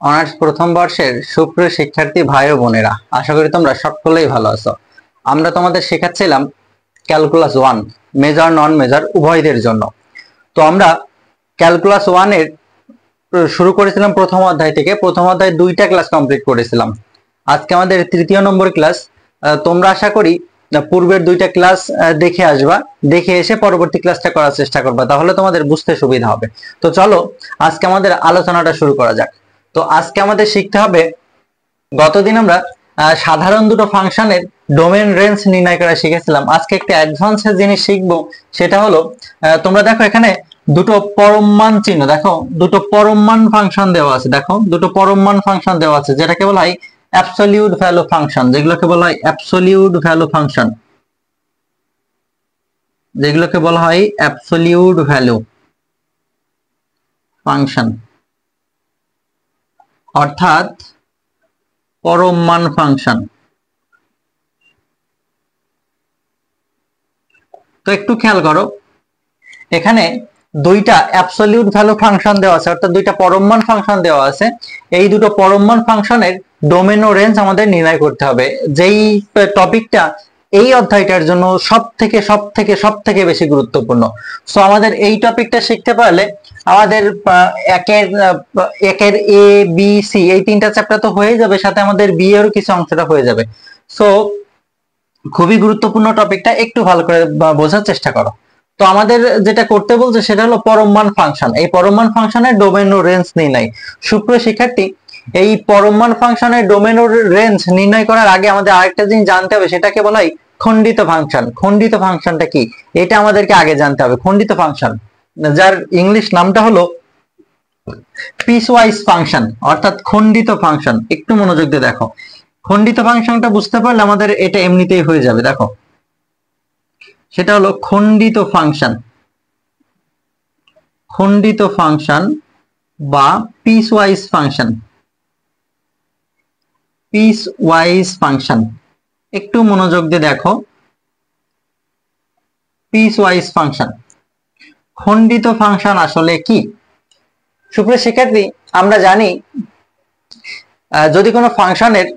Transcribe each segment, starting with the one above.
Honours প্রথম বর্ষের সুপ্রিয় শিক্ষার্থী ভাই ও বোনেরা, আশা করি তোমরা সকলেই ভালো আছো। আমরা তোমাদের শেখাচ্ছিলাম ক্যালকুলাস 1 মেজর নন মেজর উভয়দের জন্য। তো আমরা ক্যালকুলাস 1 এর শুরু করেছিলাম প্রথম অধ্যায় থেকে। প্রথম অধ্যায় 2টা ক্লাস কমপ্লিট করেছিলাম। আজকে আমাদের তৃতীয় নম্বর ক্লাস। তোমরা আশা করি পূর্বের 2টা ক্লাস দেখে আসবা, দেখে এসে পরবর্তী ক্লাসটা করার চেষ্টা করবা, তাহলে তোমাদের বুঝতে সুবিধা হবে। তো চলো আজকে আমাদের আলোচনাটা শুরু করা যাক। তো আজকে আমাদের শিখতে হবে, গতদিন আমরা সাধারণ দুটো ফাংশনের ডোমেন রেঞ্জ নির্ণয় করা শিখেছিলাম। আজকে একটা অ্যাডভান্স জিনিস শিখবো, সেটা হলো তোমরা দেখো এখানে দুটো পরম চিহ্ন, দেখো দুটো পরম ফাংশন দেওয়া আছে, দেখো দুটো পরম ফাংশন দেওয়া আছে, যেটাকে বলা হয় অ্যাবসলিউট ভ্যালু ফাংশন, যেগুলোকে বলা হয় অ্যাবসলিউট ভ্যালু ফাংশন, যেগুলোকে বলা হয় অ্যাবসলিউট ভ্যালু ফাংশন, অর্থাৎ পরম মান ফাংশন। তো একটু খেয়াল করো, এখানে দুইটা অ্যাবসলিউট ভ্যালু ফাংশন দেওয়া আছে, অর্থাৎ দুইটা পরম মান ফাংশন দেওয়া আছে। এই দুটো পরম মান ফাংশনের ডোমেন ও রেঞ্জ আমাদের নির্ণয় করতে হবে, যেই টপিকটা এই অধ্যায়টার জন্য সব থেকে বেশি গুরুত্বপূর্ণ। সো আমাদের এই টপিকটা শিখতে পারলে আমাদের একের এ বি সি এই 3টা চ্যাপ্টার তো হয়ে যাবে, সাথে আমাদের বি এর কিছু অংশটা হয়ে যাবে। সো খুবই গুরুত্বপূর্ণ টপিকটা, একটু ভালো করে বোঝার চেষ্টা করো। তো আমাদের যেটা করতে বলছে সেটা হলো পরম মান ফাংশন। এই পরম মান ফাংশনের ডোমেন ও রেঞ্জ নির্ণয়। সুপ্রিয় শিক্ষার্থী, এই পরম মান ফাংশনের ডোমেন ও রেঞ্জ নির্ণয় করার আগে আমাদের আরেকটা জিনিস জানতে হবে, সেটাকে বলা হয় খণ্ডিত ফাংশন। খণ্ডিত ফাংশনটা কি, এটা আমাদেরকে আগে জানতে হবে। খণ্ডিত ফাংশন, যার ইংলিশ নামটা হলো পিসওয়াইজ ফাংশন, অর্থাৎ খণ্ডিত ফাংশন। একটু মনোযোগ দিয়ে দেখো, খণ্ডিত ফাংশনটা বুঝতে পারলে আমাদের এটা এমনিতেই হয়ে যাবে। দেখো, সেটা হলো খণ্ডিত ফাংশন, খণ্ডিত ফাংশন বা পিসওয়াইজ ফাংশন, পিসওয়াইজ ফাংশন। একটু মনোযোগ দিয়ে দেখো, পিসওয়াইজ ফাংশন, খণ্ডিত ফাংশন আসলে কি? সুপ্রিয় শিক্ষার্থী, আমরা জানি যদি কোনো ফাংশনের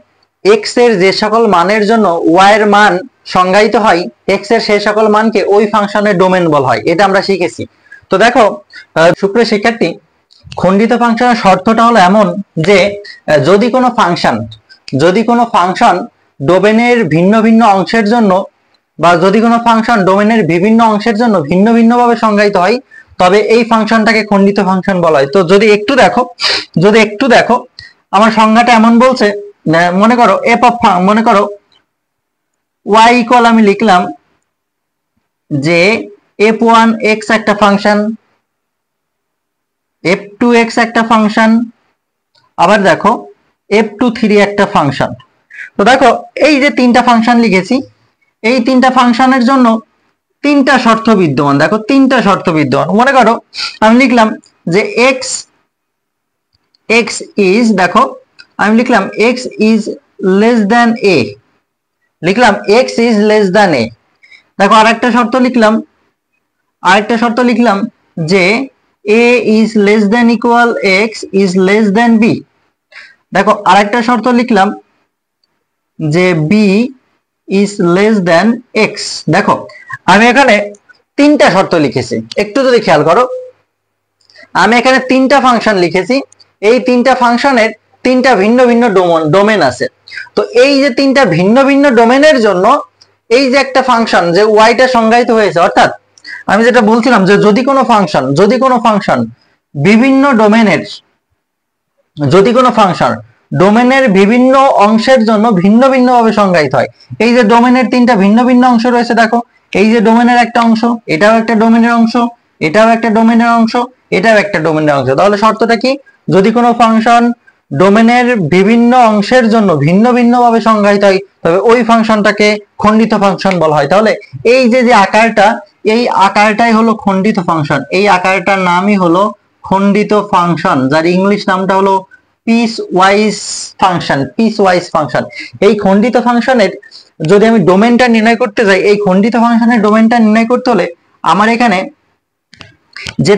এক্স এর যে সকল মানের জন্য ওয়াই এর মান সংজ্ঞায়িত হয়, এক্স এর সেই সকল মানকে ওই ফাংশনের ডোমেন বলা হয়, এটা আমরা শিখেছি। তো দেখো সুপ্রিয় শিক্ষার্থী, খণ্ডিত ফাংশনের শর্তটা হলো এমন যে যদি কোনো ফাংশন ডোমেনের ভিন্ন ভিন্ন অংশের জন্য, বা যদি কোনো ফাংশন ডোমেনের বিভিন্ন অংশের জন্য ভিন্ন ভিন্ন ভাবে সংজ্ঞায়িত হয়, তবে এই ফাংশনটাকে খণ্ডিত ফাংশন বলা হয়। তো যদি একটু দেখো আমার সংজ্ঞাটা এমন বলছে, মনে করো y ইকুয়াল, আমি লিখলাম যে f1x একটা ফাংশন, f2x একটা ফাংশন, আবার দেখো f23 একটা ফাংশন। তো দেখো এই যে 3টা ফাংশন লিখেছি, এই 3টা ফাংশনের জন্য 3টা শর্ত বিদ্যমান। দেখো 3টা শর্ত বিদ্যমান। মনে করো আমি লিখলাম যে x ইজ, দেখো আমি লিখলাম x is less than a, লিখলাম x is less than a। দেখো আরেকটা শর্ত লিখলাম যে a is less than equal x is less than b। দেখো আরেকটা শর্ত লিখলাম যে b is less than x। দেখো আমি এখানে 3টা শর্ত লিখেছি, একটু যদি খেয়াল করো, আমি এখানে 3টা ফাংশন লিখেছি। এই 3টা ফাংশনের 3টা ভিন্ন ভিন্ন ডোমেন আছে। তো এই যে 3টা ভিন্ন ভিন্ন ডোমেনের জন্য এই যে একটা ফাংশন যে ওয়াইটা সংজ্ঞায়িত হয়েছে, অর্থাৎ আমি যেটা বলছিলাম যে যদি কোনো ফাংশন বিভিন্ন ডোমেনের, ডোমেনের বিভিন্ন অংশের জন্য ভিন্ন ভিন্ন ভাবে সংজ্ঞায়িত হয়। এই যে ডোমেনের 3টা ভিন্ন ভিন্ন অংশ রয়েছে, দেখো এই যে ডোমেনের একটা অংশ, এটাও একটা ডোমেনের অংশ, এটাও একটা ডোমেনের অংশ, এটাও একটা ডোমেনের অংশ। তাহলে শর্তটা কি? যদি কোনো ফাংশন ডোমেনের বিভিন্ন অংশের জন্য ভিন্ন ভিন্ন ভাবে সংজ্ঞায়িত হয়, তবে ওই ফাংশনটাকে খণ্ডিত ফাংশন বলা হয়। তাহলে এই যে আকারটা, এই আকারটাই হলো খণ্ডিত ফাংশন। এই আকারটার নামই হলো খণ্ডিত ফাংশন, যার ইংলিশ নামটা হলো পিসওয়াইজ ফাংশন। এই খণ্ডিত ফাংশনের যদি আমি ডোমেনটা নির্ণয় করতে যাই, এই খণ্ডিত ফাংশনের ডোমেনটা নির্ণয় করতে হলে আমার এখানে যে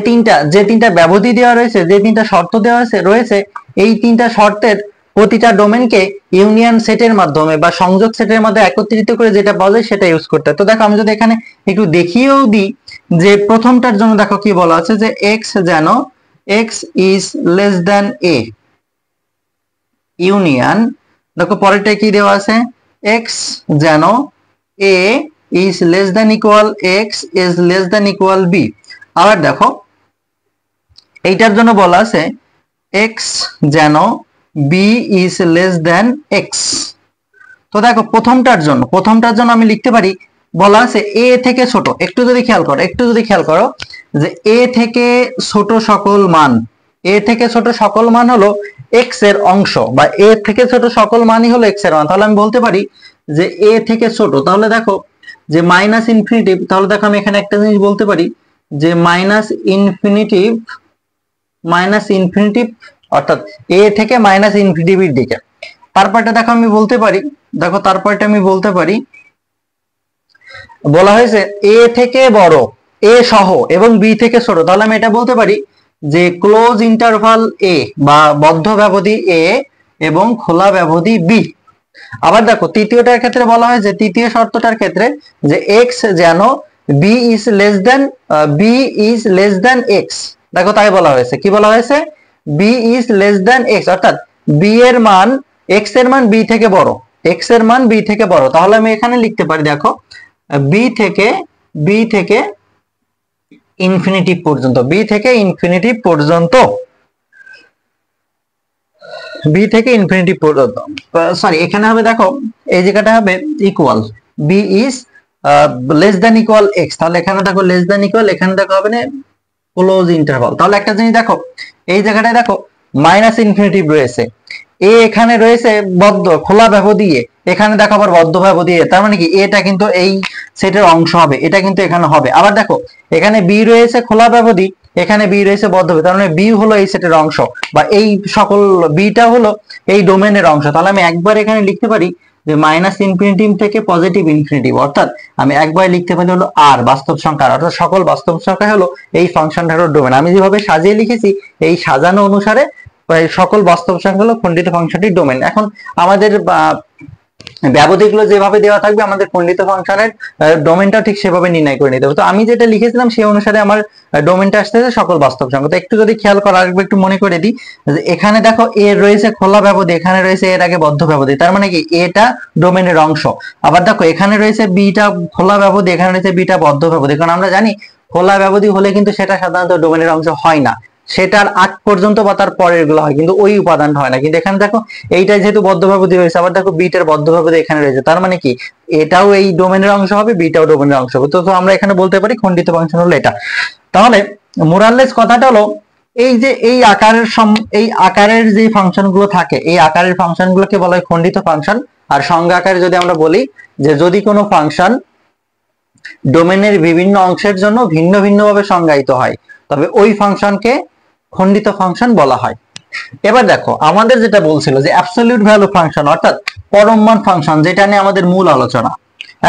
তিনটা ব্যবধি দেওয়া রয়েছে, যে 3টা শর্ত দেওয়া রয়েছে, এই তিনটা শর্তের প্রতিটা ডোমেনকে ইউনিয়ন সেটের মাধ্যমে বা সংযোগ সেটের মধ্যে একত্রিত করে যেটা পাওয়া যায় সেটা ইউজ করতে হয়। তো দেখো আমি যদি এখানে একটু দেখিয়েও দিই যে প্রথমটার জন্য দেখো কি বলা আছে যে x যেন x is less than a union, দেখো পরেরটা কি দেওয়া আছে x যেন a is less than equal x is less than equal b। আবার দেখো এইটার জন্য বলা আছে x যেন b is less than x। তো দেখো প্রথমটার জন্য আমি লিখতে পারি, বলা আছে a থেকে ছোট, একটু যদি খেয়াল করো যে a থেকে ছোট সকল মান হলো x এর অংশ, বা a থেকে ছোট সকল মানই হলো x এর মান। তাহলে আমি বলতে পারি যে a থেকে ছোট, তাহলে দেখো যে মাইনাস ইনফিনিটিভ, তাহলে দেখো আমি এখানে একটা জিনিস বলতে পারি যে মাইনাস ইনফিনিটিভ অর্থাৎ a থেকে মাইনাস ইনফিনিটিভির দিকে। তারপরটা দেখো আমি বলতে পারি, বলা হয়েছে a থেকে বড়, a সহ এবং b থেকে ছোট, তাহলে আমি এটা বলতে পারি যে ক্লোজ ইন্টারভাল a বা বদ্ধ ব্যবধি a এবং খোলা ব্যবধি b। আবার দেখো তৃতীয় শর্তটার ক্ষেত্রে যে x যেন b is less than x, দেখো তাই বলা হয়েছে, কি বলা হয়েছে b is less than x, অর্থাৎ b এর মান x এর মান b থেকে বড়, তাহলে আমি এখানে লিখতে পারি দেখো b থেকে ইনফিনিটিভ পর্যন্ত, সরি এখানে হবে দেখো এই জায়গাটা হবে equal, b is less than equal x, তাহলে এখানে দেখো লেস দ্যান ইকুয়াল, এখানে দেখো হবে না ক্লোজ ইন্টারভাল। তাহলে একটা জিনিস দেখো এই জায়গাটায় দেখো মাইনাস ইনফিনিটিভ রয়েছে, a এখানে রয়েছে খোলা ব্যবধি a, এখানে দেখো আবার বদ্ধ ব্যবধি a, তার মানে কি এটা কিন্তু এই সেটের অংশ হবে, এটা কিন্তু এখানে হবে। আবার দেখো এখানে b রয়েছে খোলা ব্যবধি, এখানে b রয়েছে বদ্ধ ব্যবধি, তার মানে b হলো এই সেটের অংশ বা এই সকল bটা হলো এই ডোমেনের অংশ। তাহলে আমি একবার এখানে লিখতে পারি যে মাইনাস ইনফিনিটিভ থেকে পজিটিভ ইনফিনিটিভ, অর্থাৎ আমি একবার লিখতে পারি হলো r বাস্তব সংখ্যা, অর্থাৎ সকল বাস্তব সংখ্যা হলো এই ফাংশনটার ডোমেন। আমি যেভাবে সাজিয়ে লিখেছি এই সাজানো অনুসারে সকল বাস্তব সংখ্যা হলো খণ্ডিত ফাংশনটির ডোমেন। এখন আমাদের ব্যবধিগুলো যেভাবে দেওয়া থাকবে আমাদের খণ্ডিত ফাংশনের ডোমেনটা ঠিক সেভাবে নির্ণয় করে নিতে হবে। তো আমি যেটা লিখেছিলাম সেই অনুসারে আমার ডোমেনটা আসতেছে সকল বাস্তব সংখ্যা। তো একটু যদি খেয়াল করা আসবে, একটু মনে করে দিই যে এখানে দেখো এ রয়েছে খোলা ব্যবধি, এখানে রয়েছে এর আগে বদ্ধ ব্যবধি, তার মানে কি এটা ডোমেনের অংশ। আবার দেখো এখানে রয়েছে বিটা খোলা ব্যবধি, এখানে রয়েছে বিটা বদ্ধ ব্যবধি, কারণ আমরা জানি খোলা ব্যবধি হলে কিন্তু সেটা সাধারণত ডোমেনের অংশ হয় না, সেটার আগ পর্যন্ত বা তার পরের গুলো হয়, কিন্তু ওই উপাদানটা হয় না। কিন্তু এখানে দেখো এইটা যেহেতু বদ্ধ ব্যবধি রয়েছে, আবার দেখো বিটার বদ্ধ ব্যবধি এখানে রয়েছে, তার মানে কি এটাও এই ডোমেনের অংশ হবে, বিটাও ডোমেনের অংশ হবে। তো আমরা এখানে বলতে পারি খণ্ডিত ফাংশন হলো এটা। তাহলে মোরাললেস কথাটা হলো এই যে এই আকারের যে ফাংশন গুলো থাকে, এই আকারের ফাংশন গুলোকে বলা হয় খণ্ডিত ফাংশন। আর সংজ্ঞা আকারে যদি আমরা বলি যে যদি কোনো ফাংশন ডোমেনের বিভিন্ন অংশের জন্য ভিন্ন ভিন্ন ভাবে সংজ্ঞায়িত হয় তবে ওই ফাংশনকে খণ্ডিত ফাংশন বলা হয়। এবার দেখো আমাদের যেটা বলছিল যে অ্যাবসলিউট ভ্যালু ফাংশন অর্থাৎ পরম মান ফাংশন, যেটা নিয়ে আমাদের মূল আলোচনা।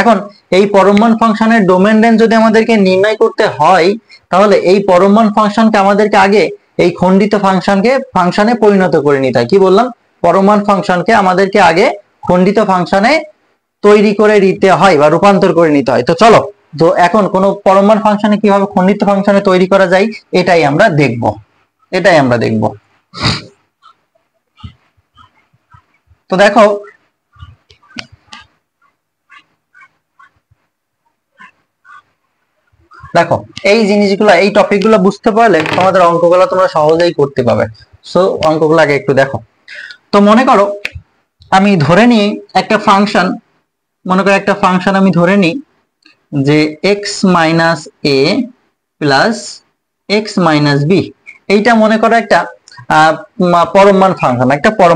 এখন এই পরম মান ফাংশনের ডোমেন রেঞ্জ যদি আমাদেরকে নির্ণয় করতে হয় তাহলে এই পরম মান ফাংশনকে আমাদেরকে আগে এই খণ্ডিত ফাংশনে পরিণত করে নিতে হয়। কি বললাম, পরম মান ফাংশনকে আমাদেরকে আগে খণ্ডিত ফাংশনে তৈরি করে নিতে হয় বা রূপান্তর করে নিতে হয়। তো চলো, তো এখন কোন পরম মান ফাংশনে কিভাবে খণ্ডিত ফাংশনে তৈরি করা যায় এটাই আমরা দেখব। তো দেখো এই জিনিসগুলো, এই টপিকগুলো বুঝতে পারলে তোমাদের অঙ্কগুলো তোমরা সহজেই করতে পারবে। সো অঙ্কগুলো আগে একটু দেখো। তো মনে করো আমি ধরে নিই একটা ফাংশন, আমি ধরে নিই যে x minus a plus x minus b, এইটা মনে করো একটা পরম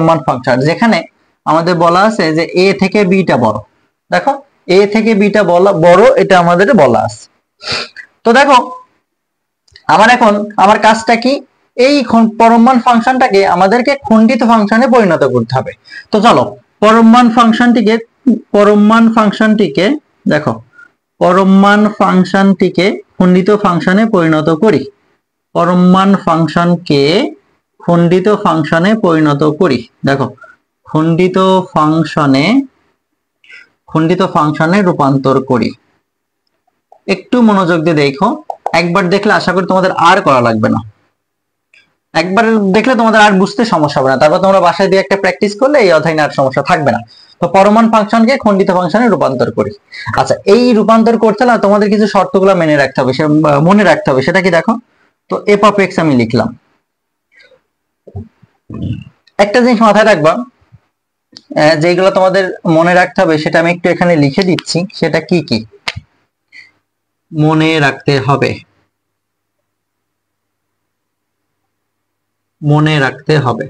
মান ফাংশন, যেখানে আমাদের বলা আছে যে a থেকে b টা বড়। দেখো a থেকে b টা বড়, এটা আমাদের বলা আছে। তো দেখো আমার কাজটা কি, এই পরম মান ফাংশনটাকে আমাদেরকে খণ্ডিত ফাংশনে পরিণত করতে হবে। তো চলো পরম মান ফাংশনটিকে খণ্ডিত ফাংশনে পরিণত করি। পরম মান ফাংশনকে খণ্ডিত ফাংশনে পরিণত করি। দেখো খণ্ডিত ফাংশনে রূপান্তর করি। একটু মনোযোগ দিয়ে দেখো, একবার দেখলে আশা করি তোমাদের আর করা লাগবে না, একবার দেখলে তোমাদের আর বুঝতে সমস্যা হবে না, তারপর তোমরা বাসায় দিয়ে একটা প্র্যাকটিস করলে এই অধ্যায় আর সমস্যা থাকবে না। তো পরমাণ ফাংশনকে খণ্ডিত ফাংশনে রূপান্তর করি। আচ্ছা, এই রূপান্তর করতে না তোমাদের কিছু শর্তগুলো মনে রাখতে হবে, সেটা কি দেখো। তো এফ অফ এক্স আমি লিখলাম। একটা জিনিস মাথায় রাখবা, যেগুলো তোমাদের মনে রাখতে হবে সেটা আমি একটু এখানে লিখে দিচ্ছি, সেটা কি কি মনে রাখতে হবে।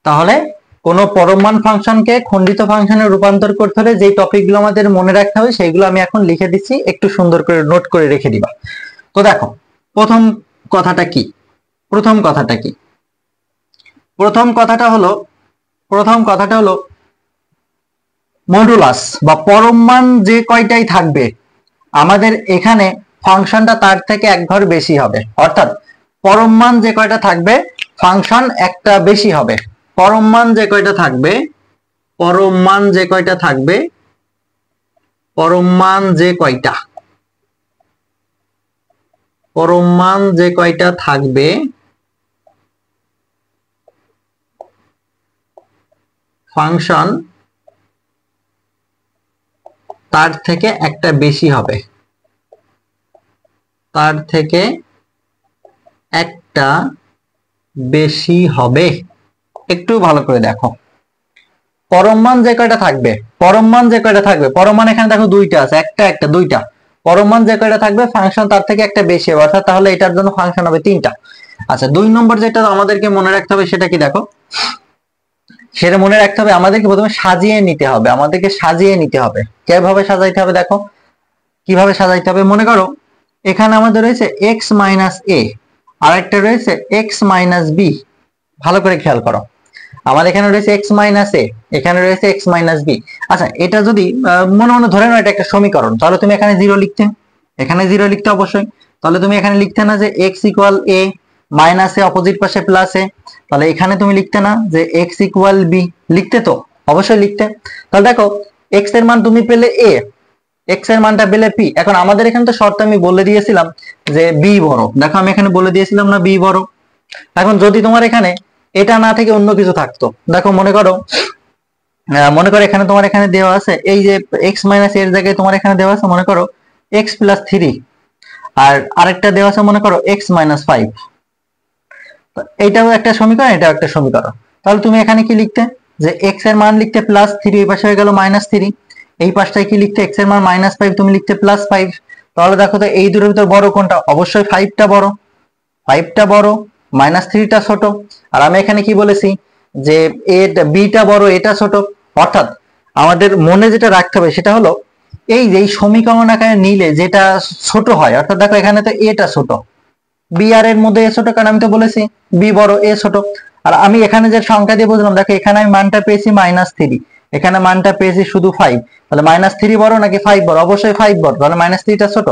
তাহলে কোন পরমাণ ফাংশনকে খণ্ডিত ফাংশনে রূপান্তর করতে হলে যে টপিকগুলো আমাদের মনে রাখতে হবে সেইগুলো আমি এখন লিখে দিচ্ছি, একটু সুন্দর করে নোট করে রেখে দিবা। তো দেখো প্রথম কথাটা কি, প্রথম কথাটা হলো মডুলাস বা পরমাণ যে কয়টাই থাকবে আমাদের এখানে ফাংশনটা তার থেকে এক ঘর বেশি হবে, অর্থাৎ পরমাণ যে কয়টা থাকবে ফাংশন একটা বেশি হবে। পরমাণ যে কয়টা থাকবে ফাংশন তার থেকে একটা বেশি হবে, একটু ভালো করে দেখো। পরমাণ যে কয়টা থাকবে, পরমাণ এখানে দেখো দুইটা আছে, দুইটা। পরমাণ যে কয়টা থাকবে ফাংশন তার থেকে একটা বেশি হবে, অর্থাৎ তাহলে এটার জন্য ফাংশন হবে তিনটা। আচ্ছা, 2 নম্বর যেটা আমাদেরকে মনে রাখতে হবে সেটা কি দেখো, সেটা মনে রাখতে হবে আমাদেরকে প্রথমে সাজিয়ে নিতে হবে। কিভাবে সাজাইতে হবে দেখো, কিভাবে সাজাইতে হবে, মনে করো এখানে আমাদের রয়েছে x মাইনাস এ, আর একটা রয়েছে x মাইনাস বি। ভালো করে খেয়াল করো, আমার এখানে রয়েছে x মাইনাস এ, এখানে রয়েছে x মাইনাস বি। আচ্ছা, এটা যদি মনে মনে ধরে নাও এটা একটা সমীকরণ, তাহলে তুমি এখানে জিরো লিখতে অবশ্যই। তাহলে তুমি এখানে লিখতে না যে x ইকুয়াল এ মাইনাস এ, অপোজিট পাশে প্লাস এ, তাহলে এখানে তুমি লিখতে না যে x ইকুয়াল বি, লিখতে তো অবশ্যই লিখতে। তাহলে দেখো x এর মান তুমি পেলে a, x এর মানটা পেলে p। এখন আমাদের এখানে তো শর্ত আমি বলে দিয়েছিলাম যে b বড়, দেখো আমি এখানে বলে দিয়েছিলাম না b বড়। এখন যদি তোমার এখানে এটা না থেকে অন্য কিছু থাকতো, দেখো মনে করো এখানে তোমার এখানে দেওয়া আছে এই যে x মাইনাস এর জায়গায় তোমার এখানে দেওয়া আছে মনে করো x প্লাস 3, আর আরেকটা দেওয়া আছে মনে করো x মাইনাস 5। এইটাও একটা সমীকরণ, এটাও একটা সমীকরণ। তাহলে তুমি এখানে কি লিখতে, যে x এর মান লিখতে প্লাস 3, এই পাশে হয়ে গেল মাইনাস 3, এই পাশটায় কি লিখতে, x এর মান মাইনাস 5, তুমি লিখতে প্লাস 5। তাহলে দেখো তো এই দুটোর ভিতর বড় কোনটা, অবশ্যই 5টা বড়, মাইনাস 3টা ছোট। আর আমি এখানে কি বলেছি যে বিটা বড়, এটা ছোট। অর্থাৎ আমাদের মনে যেটা রাখতে হবে সেটা হলো এই যে সমীকরণ আকারে নিলে যেটা ছোট হয়, অর্থাৎ দেখো এখানে তো এটা ছোট, বি আর এর মধ্যে এ ছোট, কারণ আমি তো বলেছি বি বড় এ ছোট। আর আমি এখানে যে সংখ্যা দিয়ে বুঝলাম, দেখো এখানে আমি মানটা পেয়েছি মাইনাস 3, এখানে মানটা পেয়েছি শুধু 5, তাহলে মাইনাস 3 বড় নাকি 5 বড়, অবশ্যই 5 বড়, তাহলে মাইনাস 3টা ছোট।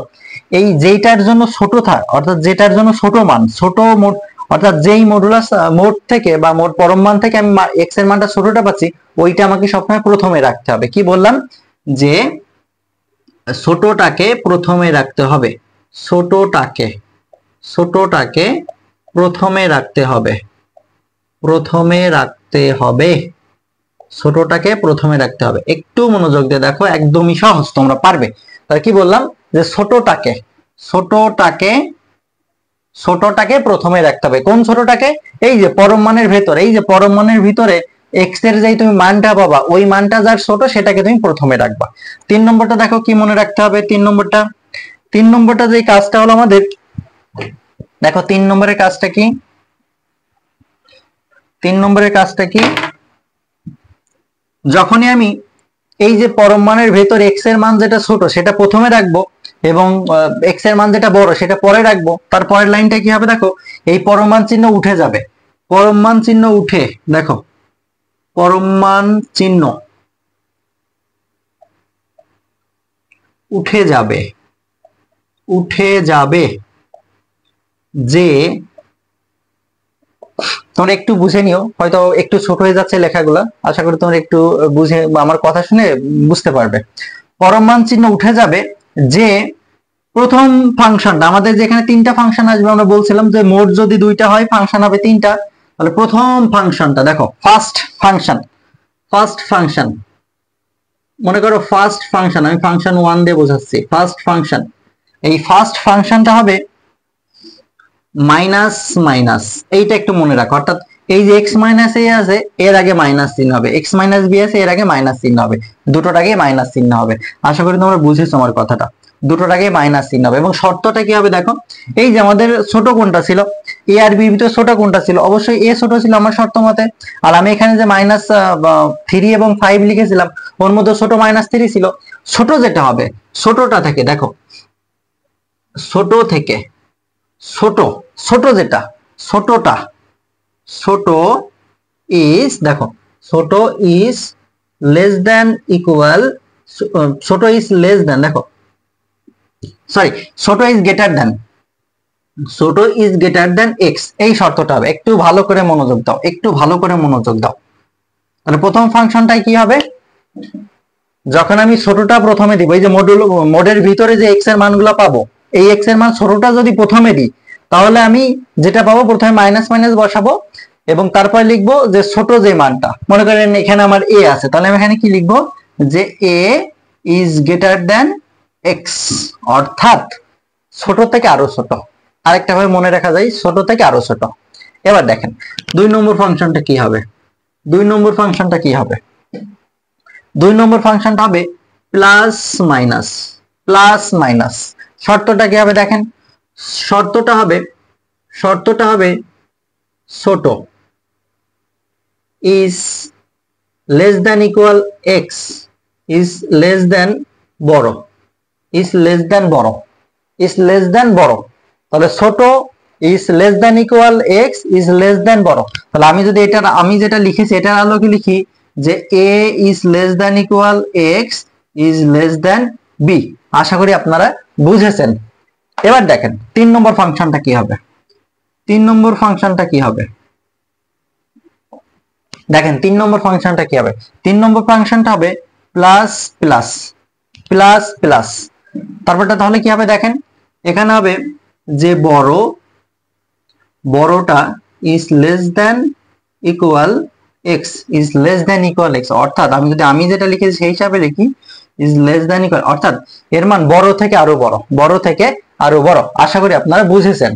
এই যেটার জন্য ছোট থাকে, অর্থাৎ যেটার জন্য ছোট মান, ছোট মোট, অর্থাৎ যেই মডুলাস মোট থেকে বা মোট পরম মান থেকে আমি x এর মানটা ছোটটা পাচ্ছি, ওইটা আমাকে সবসময় প্রথমে রাখতে হবে। কি বললাম, যে ছোটটাকে প্রথমে রাখতে হবে, ছোটটাকে প্রথমে রাখতে হবে, ছোটটাকে প্রথমে রাখতে হবে। একটু মনোযোগ দিয়ে দেখো, একদমই সহজ, তোমরা পারবে। তাহলে কি বললাম, যে ছোটটাকে প্রথমে রাখতে হবে। কোন ছোটটাকে, এই যে পরম মানের ভিতরে x এর যেই তুমি মানটা পাবা, ওই মানটা যার ছোট সেটাকে তুমি প্রথমে রাখবা। 3 নম্বরটা দেখো কি মনে রাখতে হবে, 3 নম্বরটা যে কাজটা হলো আমাদের, দেখো 3 নম্বরের কাজটা কি, যখনই আমি এই যে পরম মানের ভেতর x এর মান যেটা ছোট সেটা প্রথমে রাখবো, এবং x এর মান যেটা বড় সেটা পরে রাখবো, তারপরের লাইনটা কি হবে দেখো, এই পরম মান চিহ্ন উঠে যাবে, দেখো পরম মান চিহ্ন উঠে যাবে, যে তোমরা একটু বুঝে নিও, হয়তো একটু ছোট হয়ে যাচ্ছে লেখাগুলো, আশা করি তোমরা একটু বুঝে আমার কথা শুনে বুঝতে পারবে। পরম মান চিহ্ন উঠে যাবে যে প্রথম ফাংশনটা, আমাদের যেখানে তিনটা ফাংশন আসবে, আমরা বলছিলাম যে মোট যদি দুইটা হয় ফাংশন হবে তিনটা, তাহলে প্রথম ফাংশনটা দেখো ফার্স্ট ফাংশন মনে করো ফার্স্ট ফাংশন, আমি ফাংশন 1 দিয়ে বোঝাচ্ছি। ফার্স্ট ফাংশন, এই ফার্স্ট ফাংশনটা হবে মাইনাস মাইনাস, এইটা একটু মনে রাখো। অর্থাৎ এই যে এক্স মাইনাস এ আছে এর আগে মাইনাস চিহ্ন হবে, এক্স মাইনাস বি আছে এর আগে মাইনাস চিহ্ন হবে, দুটোর আগে মাইনাস চিহ্ন হবে। আশা করি তোমরা বুঝেছো আমার কথাটা, দুটোর আগে মাইনাস চিহ্ন হবে। এবং শর্তটা কি হবে দেখো, এই যে আমাদের ছোট কোনটা ছিল, এ আর বি ভিতরে ছোট কোনটা ছিল, অবশ্যই এ ছোট ছিল আমার শর্ত মতে। আর আমি এখানে যে মাইনাস 3 এবং 5 লিখেছিলাম ওর মধ্যে ছোট মাইনাস 3 ছিল। ছোট যেটা হবে, ছোটটা থেকে দেখো, ছোট থেকে ছোট, ছোট যেটা, ছোটটা, ছোট ইজ দেখো, ছোট ইজ লেস দেন ইকুয়াল, ছোট ইজ লেস দেন, দেখো সরি, ছোট ইজ গ্রেটার দেন, ছোট ইজ গ্রেটার দেন এক্স, এই শর্তটা হবে। একটু ভালো করে মনোযোগ দাও, একটু ভালো করে মনোযোগ দাও। তাহলে প্রথম ফাংশনটাই কি হবে, যখন আমি ছোটটা প্রথমে দিব, এই যে মোডের ভিতরে যে এক্স এর মানগুলো পাবো, এই এক্স এর মান ছোটটা যদি প্রথমে দিই, তাহলে আমি যেটা পাবো প্রথমে মাইনাস মাইনাস বসাবো এবং তারপর লিখবো যে ছোট যে মানটা, মনে করেন এখানে আমার এ আছে, তাহলে আমি এখানে কি লিখবো যে a is greater than x, অর্থাৎ ছোট থেকে আরো ছোট। আরেকটা ভাবে মনে রাখা যায়, ছোট থেকে আরো ছোট। এবার দেখেন 2 নম্বর ফাংশনটা কি হবে, 2 নম্বর ফাংশনটা কি হবে, 2 নম্বর ফাংশনটা হবে প্লাস মাইনাস, প্লাস মাইনাস। শর্তটা কি হবে দেখেন, শর্তটা হবে ছোট is less than equal x is less দেন বড়, ইজ লেস দেন বড়, ইজ লেস দেন বড়। তাহলে ছোট is less than equal x is less দেন বড়। তাহলে আমি যদি এটা, আমি যেটা লিখেছি এটার আলোকে লিখি যে a is less than equal x is less than b. আশা করি আপনারা বুঝেছেন। এবার দেখেন 3 নম্বর ফাংশনটা কি হবে, 3 নম্বর ফাংশনটা কি হবে দেখেন 3 নম্বর ফাংশনটা কি হবে, 3 নম্বর ফাংশনটা হবে প্লাস প্লাস, প্লাস প্লাস। তারপরটা তাহলে কি হবে দেখেন, এখানে হবে যে বড়টা is less than equal x is less than equal x, অর্থাৎ আমি যদি আমি যেটা লিখেছি সেই হিসাবে লিখি ইজ লেস দেন ইকুয়াল, অর্থাৎ এর মান বড় থেকে আরো বড়, বড় থেকে আরো বড়। আশা করি আপনারা বুঝেছেন।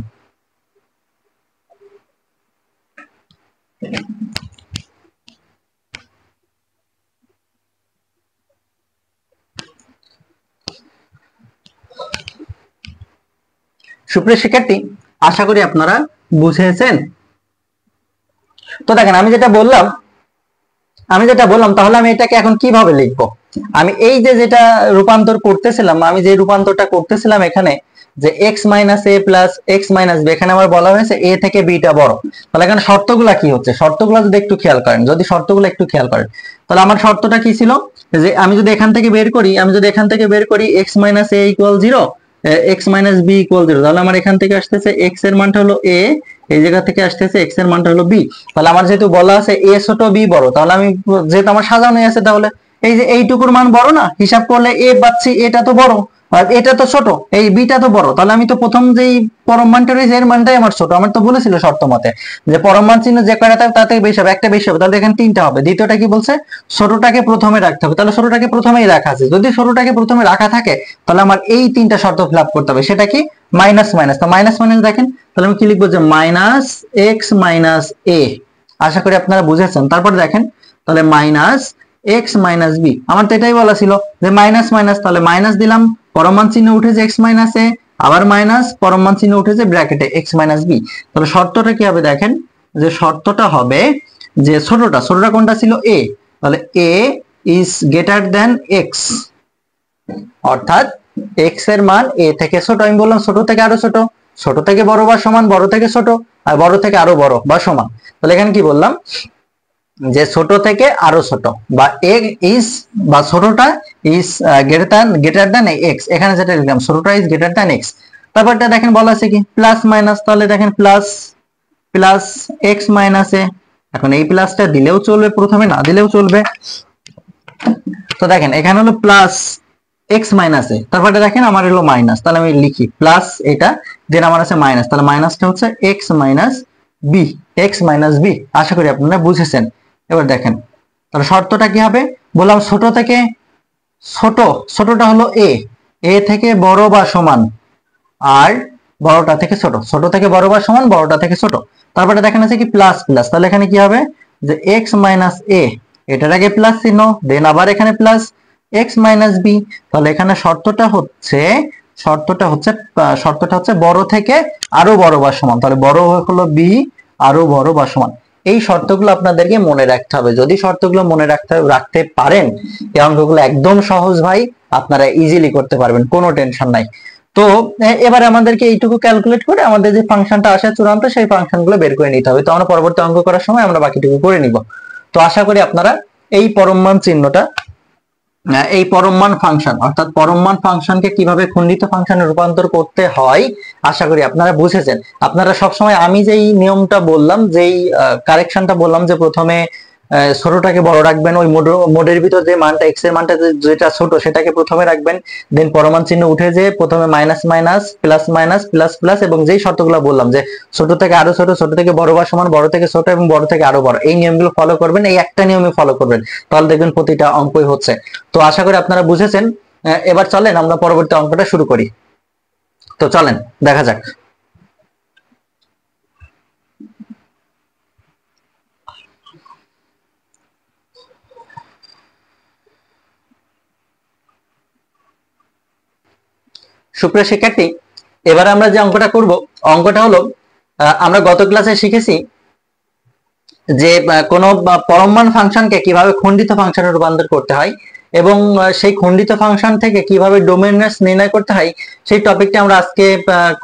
সুপ্রিয় শিক্ষার্থী, আশা করি আপনারা বুঝেছেন। তো দেখেন আমি যেটা বললাম তাহলে আমি এটাকে এখন কিভাবে লিখবো, আমি এই যে যেটা রূপান্তর করতেছিলাম, আমি যে রূপান্তরটা করতেছিলাম এখানে যে x মাইনাস এ প্লাস এক্স মাইনাস বি, এখানে আমার বলা হয়েছে এ থেকে বিটা বড়। তাহলে এখানে শর্তগুলা কি হচ্ছে, শর্তগুলা যদি একটু খেয়াল করেন, তাহলে আমার শর্তটা কি ছিল যে আমি যদি এখান থেকে বের করি x minus a equal 0, x minus b equal 0, তাহলে আমার এখান থেকে আসতেছে x এর মানটা হলো a, এই জায়গা থেকে আসতেছে x এর মানটা হলো b। তাহলে আমার যেহেতু বলা আছে a ছোট b বড়, তাহলে আমি যেহেতু আমার সাজানো আছে, তাহলে এই যে এইটুকুর মান বড় না, হিসাব করলে a পাচ্ছি, এটা তো বড় আর এটা তো ছোট, এই বিটা তো বড়। তাহলে আমি তো প্রথম যেই পরম মানটা রয়েছে এর মানটাই আমার ছোট। আমার তো বলেছিল শর্ত মতে যে পরম মান চিহ্ন যে কয়টা থাকবে তার থেকে বেশি হবে, একটা বেশি হবে, তাহলে এখানে 3টা হবে। দ্বিতীয়টা কি বলছে, ছোটটাকে প্রথমে রাখতে হবে, তাহলে ছোটটাকে প্রথমেই রাখা আছে। যদি ছোটটাকে প্রথমে রাখা থাকে তাহলে আমার এই 3টা শর্ত ফিল আপ করতে হবে। সেটা কি, মাইনাস মাইনাস। তো মাইনাস মাইনাস দেখেন, তাহলে আমি কি লিখবো যে মাইনাস এক্স মাইনাস এ। আশা করি আপনারা বুঝেছেন। তারপর দেখেন তাহলে মাইনাস এক্স মাইনাস বি, আমার তো এটাই বলা ছিল যে মাইনাস মাইনাস, তাহলে মাইনাস দিলাম, পরম মান চিহ্ন উঠেছে এক্স মাইনাস এ, আবার মাইনাস, পরম মান চিহ্ন উঠেছে ব্র্যাকেটে এক্স মাইনাস বি। তাহলে শর্তটা কি হবে দেখেন, যে শর্তটা হবে যে ছোটটা কোনটা ছিল এ, তাহলে এ ইজ গ্রেটার দেন এক্স, অর্থাৎ এক্স এর মান এ থেকে ছোট। আমি বললাম ছোট থেকে আরো ছোট, ছোট থেকে বড় বা সমান, বড় থেকে ছোট, আর বড় থেকে আরো বড় বা সমান। তাহলে এখানে কি বললাম যে ছোট থেকে আরো ছোট, বা ইজ বা ছোটটা ইজ গ্রেটার দেন এক্স, এখানে যেটা লিখলাম ছোটটা ইজ গ্রেটার দেন এক্স। তারপরটা দেখেন বলা আছে কি প্লাস মাইনাস, তাহলে দেখেন প্লাস প্লাস এক্স মাইনাস এ। এখন এই প্লাসটা দিলেও চলবে, প্রথমে না দিলেও চলবে। তো দেখেন এখানে হলো প্লাস এক্স মাইনাস এ, তারপরে দেখেন আমার হলো মাইনাস, তাহলে আমি লিখি প্লাস এটা, দেন আমার আছে মাইনাস, তাহলে মাইনাসটা হচ্ছে x minus b, x minus b. আশা করি আপনারা বুঝেছেন। এবার দেখেন তাহলে শর্তটা কি হবে, বললাম ছোট থেকে ছোট, ছোটটা হলো এ, এ থেকে বড় বা সমান, আর বড়টা থেকে ছোট, ছোট থেকে বড় বা সমান, বড়টা থেকে ছোট। তারপরে দেখেন আছে কি প্লাস প্লাস, তাহলে এখানে কি হবে যে এক্স মাইনাস এ, এটার আগে প্লাস চিহ্ন, দেন আবার এখানে প্লাস এক্স মাইনাস বি। তাহলে এখানে শর্তটা হচ্ছে বড় থেকে আরো বড় বা সমান, তাহলে বড় হলো বি, আরো বড় বা সমান। এই শর্তগুলো আপনাদেরকে মনে রাখতে হবে। যদি শর্তগুলো মনে রাখতে পারেন, এই অঙ্কগুলো একদম সহজ ভাই, আপনারা ইজিলি করতে পারবেন, কোনো টেনশন নাই। তো এবারে আমাদেরকে এইটুকু ক্যালকুলেট করে আমাদের যে ফাংশনটা আসে চূড়ান্ত, সেই ফাংশনগুলো বের করে নিতে হবে। তো আমরা পরবর্তী অঙ্ক করার সময় আমরা বাকিটুকু করে নিব। তো আশা করি আপনারা এই পরম মান চিহ্নটা, এই পরম মান ফাংশন অর্থাৎ পরম মান ফাংশনকে কিভাবে খণ্ডিত ফাংশনে রূপান্তর করতে হয় আশা করি আপনারা বুঝেছেন। আপনারা সবসময় আমি যেই নিয়মটা বললাম, যেই কারেকশনটা বললাম, যে প্রথমে ছোটটাকে বড় রাখবেন, ওই মোডের ভিতর যে মানটা এক্স এর মানটা যেটা ছোট সেটাকে প্রথমে রাখবেন, দেন পরমান চিহ্ন উঠে যে প্রথমে minus minus plus minus plus plus, এবং যেই শর্তগুলো বললাম যে ছোট থেকে আরো ছোট, ছোট থেকে বড় বা সমান, বড় থেকে ছোট এবং বড় থেকে আরো বড়, এই নিয়মগুলো ফলো করবেন, এই একটা নিয়মে ফলো করবেন, তাহলে দেখবেন প্রতিটা অঙ্কই হচ্ছে। তো আশা করি আপনারা বুঝেছেন। এবার চলেন আমরা পরবর্তী অঙ্কটা শুরু করি। তো চলেন দেখা যাক। সুপ্রিয় শিক্ষার্থী, এবার আমরা যে অঙ্কটা করব, অঙ্কটা হলো আমরা গত ক্লাসে শিখেছি যে কোনো পরম মান ফাংশনকে কিভাবে খণ্ডিত ফাংশনে রূপান্তর করতে হয়, এবং সেই খণ্ডিত ফাংশন থেকে কিভাবে ডোমেইনস নির্ণয় করতে হয়, সেই টপিকটা আমরা আজকে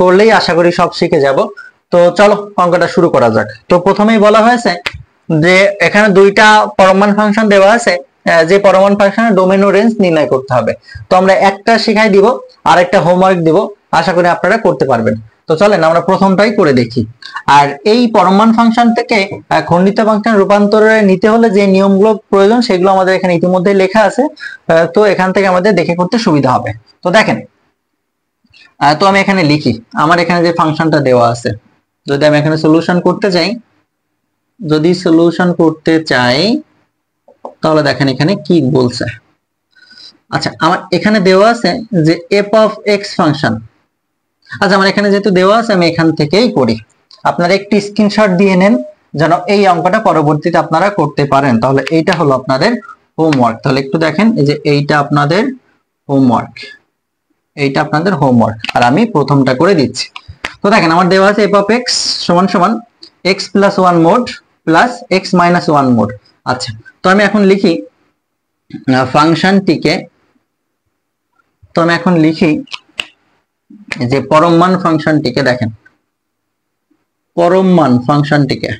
করলেই আশা করি সব শিখে যাব। তো চলো অঙ্কটা শুরু করা যাক। তো প্রথমেই বলা হয়েছে যে এখানে দুইটা পরম মান ফাংশন দেওয়া আছে, যে পরম মান ফাংশনের ডোমেইন ও রেঞ্জ নির্ণয় করতে হবে। তো আমরা একটা শিখাই দিব আর একটা হোমওয়ার্ক দিব, আশা করি আপনারা করতে পারবেন। তো চলেন আমরা প্রথমটাই করে দেখি। আর এই পরম মান ফাংশন থেকে খণ্ডিত ফাংশন রূপান্তরে নিতে হলে যে নিয়মগুলো প্রয়োজন সেগুলো আমাদের এখানে ইতিমধ্যে লেখা আছে, তো এখান থেকে আমাদের দেখে করতে সুবিধা হবে। তো দেখেন, তো আমি এখানে লিখি, আমার এখানে যে ফাংশনটা দেওয়া আছে, যদি আমি এখানে সলিউশন করতে চাই, তাহলে দেখেন এখানে কি বলছে। আচ্ছা, আমার এখানে দেওয়া আছে যে এফ অফ এক্স ফাংশন। আচ্ছা, আমার এখানে যেহেতু দেওয়া আছে আমি এখান থেকেই করি। আপনারা একটি স্ক্রিনশট দিয়ে নেন যেন এই অঙ্কটা পরবর্তীতে আপনারা করতে পারেন। তাহলে এইটা হলো আপনাদের হোমওয়ার্ক। তাহলে একটু দেখেন, এই যে এইটা আপনাদের হোমওয়ার্ক, আর আমি প্রথমটা করে দিচ্ছি। তো দেখেন আমার দেওয়া আছে এফ অফ এক্স সমান সমান x plus one mode plus x minus one mode. আচ্ছা, তো আমি এখন লিখি ফাংশনটিকে, তো আমি এখন লিখি যে পরম মান ফাংশনটিকে, দেখেন পরম মান ফাংশনটিকে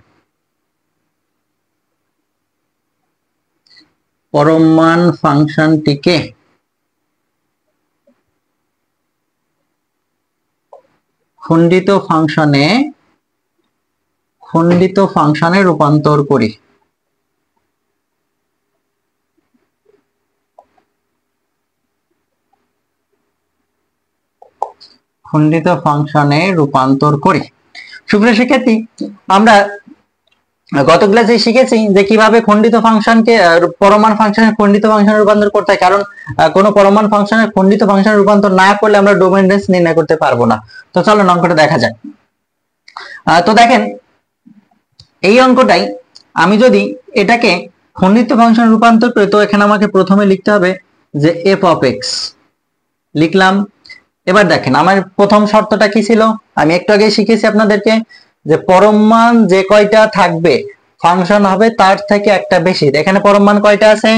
খণ্ডিত ফাংশনে রূপান্তর করি। সুপ্রিয় শিক্ষার্থী, আমরা গত ক্লাসে শিখেছি যে কিভাবে খণ্ডিত ফাংশনকে পরম মান ফাংশনের খণ্ডিত ফাংশনে রূপান্তর করতে হয়, কারণ কোনো পরম মান ফাংশনের খণ্ডিত ফাংশনে রূপান্তর না করলে আমরা ডোমেইন রেঞ্জ নির্ণয় করতে পারবো না। তো চলো অঙ্কটা দেখা যাক। তো দেখেন এই অঙ্কটাই আমি যদি এটাকে খণ্ডিত ফাংশনে রূপান্তর করি, তো এখানে আমাকে প্রথমে লিখতে হবে যে এফ অফ এক্স লিখলাম। এবার দেখেন আমার প্রথম শর্তটা কি ছিল, আমি একটু আগে শিখেছি আপনাদেরকে যে পরম মান যে কয়টা থাকবে ফাংশন হবে তার থেকে একটা বেশি। এখানে পরম মান কয়টা আছে,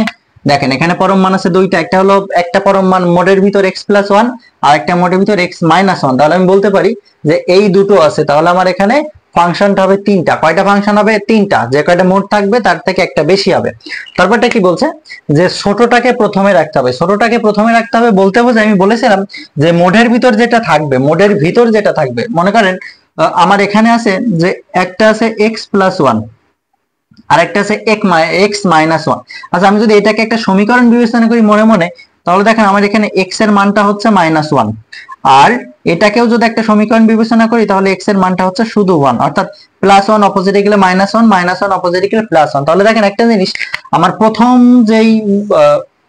দেখেন এখানে পরম মান আছে দুইটা, একটা হলো একটা পরম মান মোডের ভিতর এক্স প্লাস ওয়ান, আর একটা মোডের ভিতর এক্স মাইনাস ওয়ান। তাহলে আমি বলতে পারি যে এই দুটো আছে, তাহলে আমার এখানে ফাংশনটা হবে তিনটা। কয়টা ফাংশন হবে, তিনটা, যে কয়টা মোড থাকবে তার থেকে একটা বেশি হবে। তারপরটা কি বলছে যে ছোটটাকে প্রথমে রাখতে হবে। বলতে হবে যে আমি বলেছিলাম যে মোডের ভিতর যেটা থাকবে, মনে করেন আমার এখানে আছে যে একটা আছে x প্লাস ওয়ান আর একটা আছে x মাইনাস ওয়ান। আচ্ছা আমি যদি এটাকে একটা সমীকরণ বিবেচনা করি মনে মনে, তাহলে দেখেন আমার এখানে x এর মানটা হচ্ছে মাইনাস ওয়ান, আর এটাকেও যদি একটা সমীকরণ বিবেচনা করি তাহলে x এর মানটা হচ্ছে শুধু ওয়ান, অর্থাৎ প্লাস ওয়ান অপোজিটে গেলে মাইনাস ওয়ান, মাইনাস ওয়ান অপোজিটে গেলে প্লাস ওয়ান। তাহলে দেখেন একটা জিনিস, আমার প্রথম যেই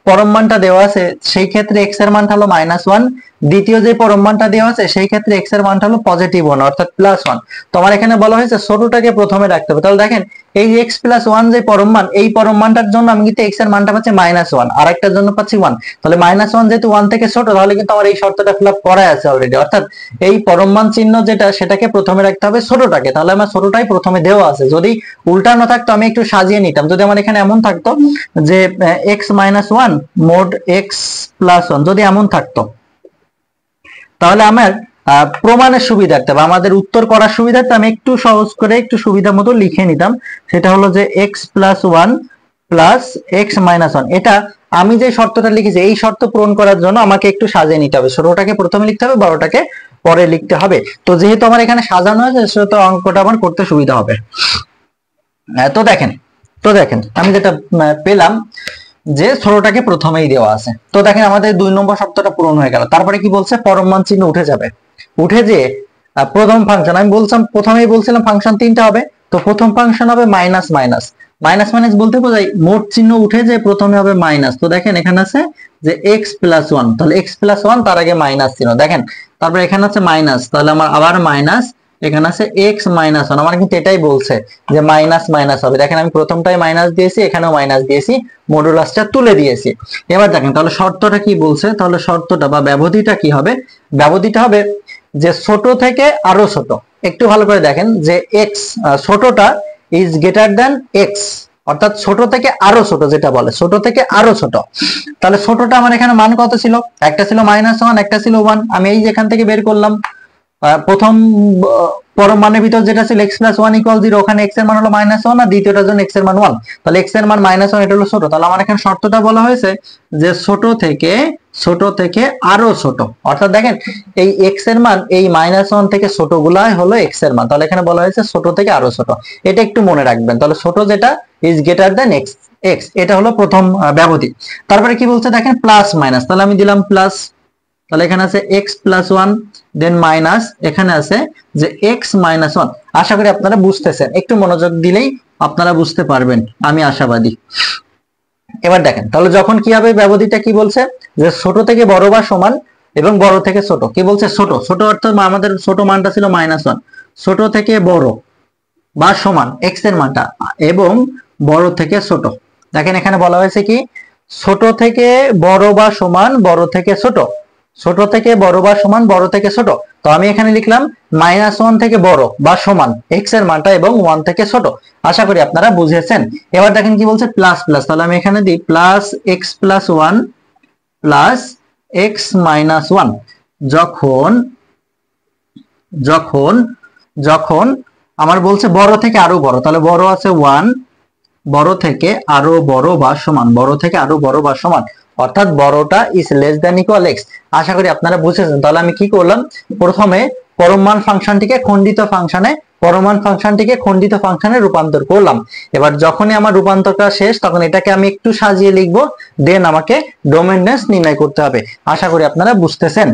পরম মানটা দেওয়া আছে সেই ক্ষেত্রে x এর মানটা হলো মাইনাস ওয়ান, দ্বিতীয় যে পরম মানটা দেওয়া আছে সেই ক্ষেত্রে x এর মানটা হলো পজিটিভ ওয়ান অর্থাৎ প্লাস ওয়ান। তো আমার এখানে বলা হয়েছে ছোটটাকে প্রথমে রাখতে হবে। তাহলে দেখেন এই যে x প্লাস ওয়ান যে পরম মান, এই পরম মানটার জন্য আমি কিন্তু x এর মানটা পাচ্ছি মাইনাস ওয়ান, আর একটার জন্য পাচ্ছি ওয়ান। তাহলে মাইনাস ওয়ান যেহেতু ওয়ান থেকে ছোট, তাহলে কিন্তু আমার এই শর্তটা ফিল আপ করা আছে অলরেডি, অর্থাৎ এই পরম মান চিহ্ন যেটা সেটাকে প্রথমে রাখতে হবে ছোটটাকে। তাহলে আমার ছোটটাই প্রথমে দেওয়া আছে। যদি উল্টানো থাকতো আমি একটু সাজিয়ে নিতাম। যদি আমার এখানে এমন থাকতো যে x minus one mode x plus one, যদি এমন থাকতো তাহলে আমার প্রমাণের সুবিধার্থে বা আমাদের উত্তর করার সুবিধার্থে আমি একটু সহজ করে একটু সুবিধা মতো লিখে নিতাম। সেটা হলো যে x plus one plus x minus one. এটা আমি যে শর্তটা লিখেছি এই শর্ত পূরণ করার জন্য আমাকে একটু সাজিয়ে নিতে হবে। ছোটটাকে প্রথমে লিখতে হবে, বড়টাকে পরে লিখতে হবে। তো যেহেতু আমার এখানে সাজানো আছে সেহেতু অঙ্কটা আমার করতে সুবিধা হবে। তো দেখেন আমি যেটা পেলাম যে ছোটটাকে প্রথমেই দেওয়া আছে। তো দেখেন আমাদের 2 নম্বর শর্তটা পূরণ হয়ে গেল। তারপরে কি বলছে, পরম মান চিহ্ন উঠে যাবে, উঠে যে প্রথম ফাংশন, আমি প্রথমেই বলছিলাম ফাংশন তিনটা হবে, তো প্রথম ফাংশন হবে মাইনাস মাইনাস। মাইনাস মাইনাস বলতে বোঝাই মোট চিহ্ন উঠে যে প্রথমে হবে মাইনাস। তো দেখেন এখানে আছে যে x প্লাস ওয়ান, তাহলে x প্লাস ওয়ান তার আগে মাইনাস চিহ্ন দেখেন, তারপরে এখানে আছে মাইনাস, তাহলে আমার আবার মাইনাস, এখানে আছে x মাইনাস ওয়ান। আমার কিন্তু এটাই বলছে যে মাইনাস মাইনাস হবে। দেখেন আমি প্রথমটাই মাইনাস দিয়েছি, এখানেও মাইনাস দিয়েছি, মডুলাসটা তুলে দিয়েছি। এবার দেখেন তাহলে শর্তটা কি বলছে, তাহলে শর্তটা বা ব্যবধিটা কি হবে, ব্যবধিটা হবে যে ছোট থেকে আরো ছোট। একটু ভালো করে দেখেন যে x ছোটটা ইজ গ্রেটার দ্যান x, অর্থাৎ ছোট থেকে আরো ছোট, যেটা বলে ছোট থেকে আরো ছোট। তাহলে ছোটটা আমার এখানে মান কত ছিল, একটা ছিল মাইনাস ওয়ান, একটা ছিল ওয়ান। আমি এই যেখান থেকে বের করলাম প্রথম পরম মানের ভিতর যেটা ছিল x plus one equal zero, ওখানে x এর মান হলো মাইনাস ওয়ান আর দ্বিতীয়টার জন্য x এর মান ওয়ান। তাহলে x এর মান মাইনাস ওয়ান, এটা হলো ছোট। তাহলে আমার এখানে শর্তটা বলা হয়েছে যে ছোট থেকে আরো ছোট, অর্থাৎ দেখেন এই x এর মান এই মাইনাস ওয়ান থেকে ছোট গুলাই হলো x এর মান। তাহলে এখানে বলা হয়েছে ছোট থেকে আরো ছোট, এটা একটু মনে রাখবেন। তাহলে ছোট যেটা ইজ গ্রেটার দ্যান x, এটা হলো প্রথম ব্যবধি। তারপরে কি বলছে দেখেন প্লাস মাইনাস, তাহলে আমি দিলাম প্লাস, তাহলে এখানে আছে x plus one, than minus, এখানে আছে যে x মাইনাস ওয়ান। আশা করি আপনারা বুঝতেছেন, একটু মনোযোগ দিলেই আপনারা বুঝতে পারবেন, আমি আশাবাদী। এবার দেখেন তাহলে যখন কি হবে, ব্যবধিটা কি বলছে যে ছোট থেকে বড় বা সমান এবং বড় থেকে ছোট। কি বলছে, ছোট অর্থাৎ আমাদের ছোট মানটা ছিল মাইনাস ওয়ান, ছোট থেকে বড় বা সমান x এর মানটা এবং বড় থেকে ছোট। দেখেন এখানে বলা হয়েছে কি ছোট থেকে বড় বা সমান বড় থেকে ছোট, ছোট থেকে বড় বা সমান বড় থেকে ছোট। তো আমি এখানে লিখলাম মাইনাস ওয়ান থেকে বড় বা সমান x এর মানটা এবং ওয়ান থেকে ছোট। আশা করি আপনারা বুঝেছেন। এবার দেখেন কি বলছে প্লাস প্লাস, তাহলে আমি এখানে দিই plus x plus one plus x minus one. যখন যখন যখন আমার বলছে বড় থেকে আরো বড়, তাহলে বড় আছে ওয়ান, বড় থেকে আরো বড় বা সমান, বড় থেকে আরো বড় বা সমান, অর্থাৎ বড়টা is less than equal x। আশা করি আপনারা বুঝেছেন। তাহলে আমি কি করলাম, প্রথমে পরমান ফাংশনটিকে খণ্ডিত ফাংশনে, পরমান ফাংশনটিকে খণ্ডিত ফাংশনে রূপান্তর করলাম। এবার যখনই আমার রূপান্তরটা শেষ তখন এটাকে আমি একটু সাজিয়ে লিখবো, দেন আমাকে ডোমেইননেস নির্ণয় করতে হবে। আশা করি আপনারা বুঝতেছেন।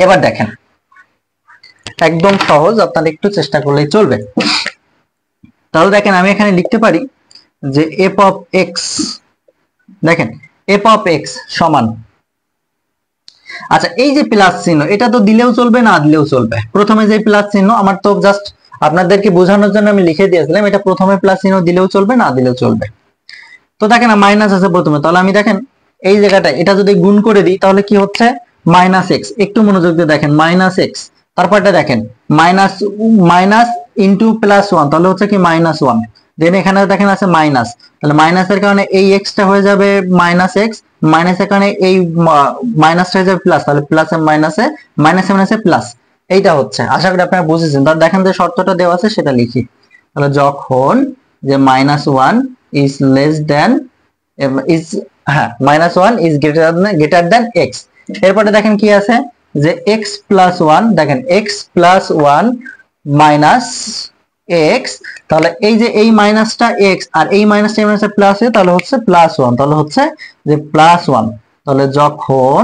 এবার দেখেন একদম সহজ, আপনারা একটু চেষ্টা করলেই চলবে। তাহলে দেখেন আমি এখানে লিখতে পারি যে f অফ x, দেখেন f অফ x সমান, আচ্ছা এই যে প্লাস চিহ্ন এটা তো দিলেও চলবে না দিলেও চলবে। প্রথমে যে প্লাস চিহ্ন আমার তো জাস্ট আপনাদেরকে বোঝানোর জন্য আমি লিখে দিয়েছিলাম, এটা প্রথমে প্লাস চিহ্ন দিলেও চলবে না দিলেও চলবে। তো দেখেন মাইনাস আছে প্রথমে, তাহলে আমি দেখেন এই জায়গাটা এটা যদি গুণ করে দিই তাহলে কি হচ্ছে মাইনাস এক্স। একটু মনোযোগ দিয়ে দেখেন মাইনাস এক্স, তারপরটা দেখেন minus minus into plus one, তাহলে হচ্ছে কি মাইনাস ওয়ান। দেন এখানে দেখেন আছে মাইনাস, তাহলে মাইনাসের কারণে এই এক্সটা হয়ে যাবে মাইনাস এক্স, মাইনাসের কারণে এই মাইনাসটা হয়ে যাবে প্লাস, তাহলে প্লাস মাইনাসে মাইনাসে মাইনাসে প্লাস। এইটা হচ্ছে, আশা করি আপনারা বুঝেছেন। তাহলে দেখেন যে শর্তটা দেওয়া আছে সেটা লিখি। তাহলে যখন যে minus one is less than is, হ্যাঁ minus one is greater than x. এরপরে দেখেন কি আছে যে এক্স প্লাস ওয়ান, দেখেন x plus one minus x, তাহলে এই যে এই মাইনাসটা এক্স আর এই মাইনাসটা প্লাস এ, তাহলে হচ্ছে প্লাস ওয়ান, তাহলে হচ্ছে যে প্লাস ওয়ান। তাহলে যখন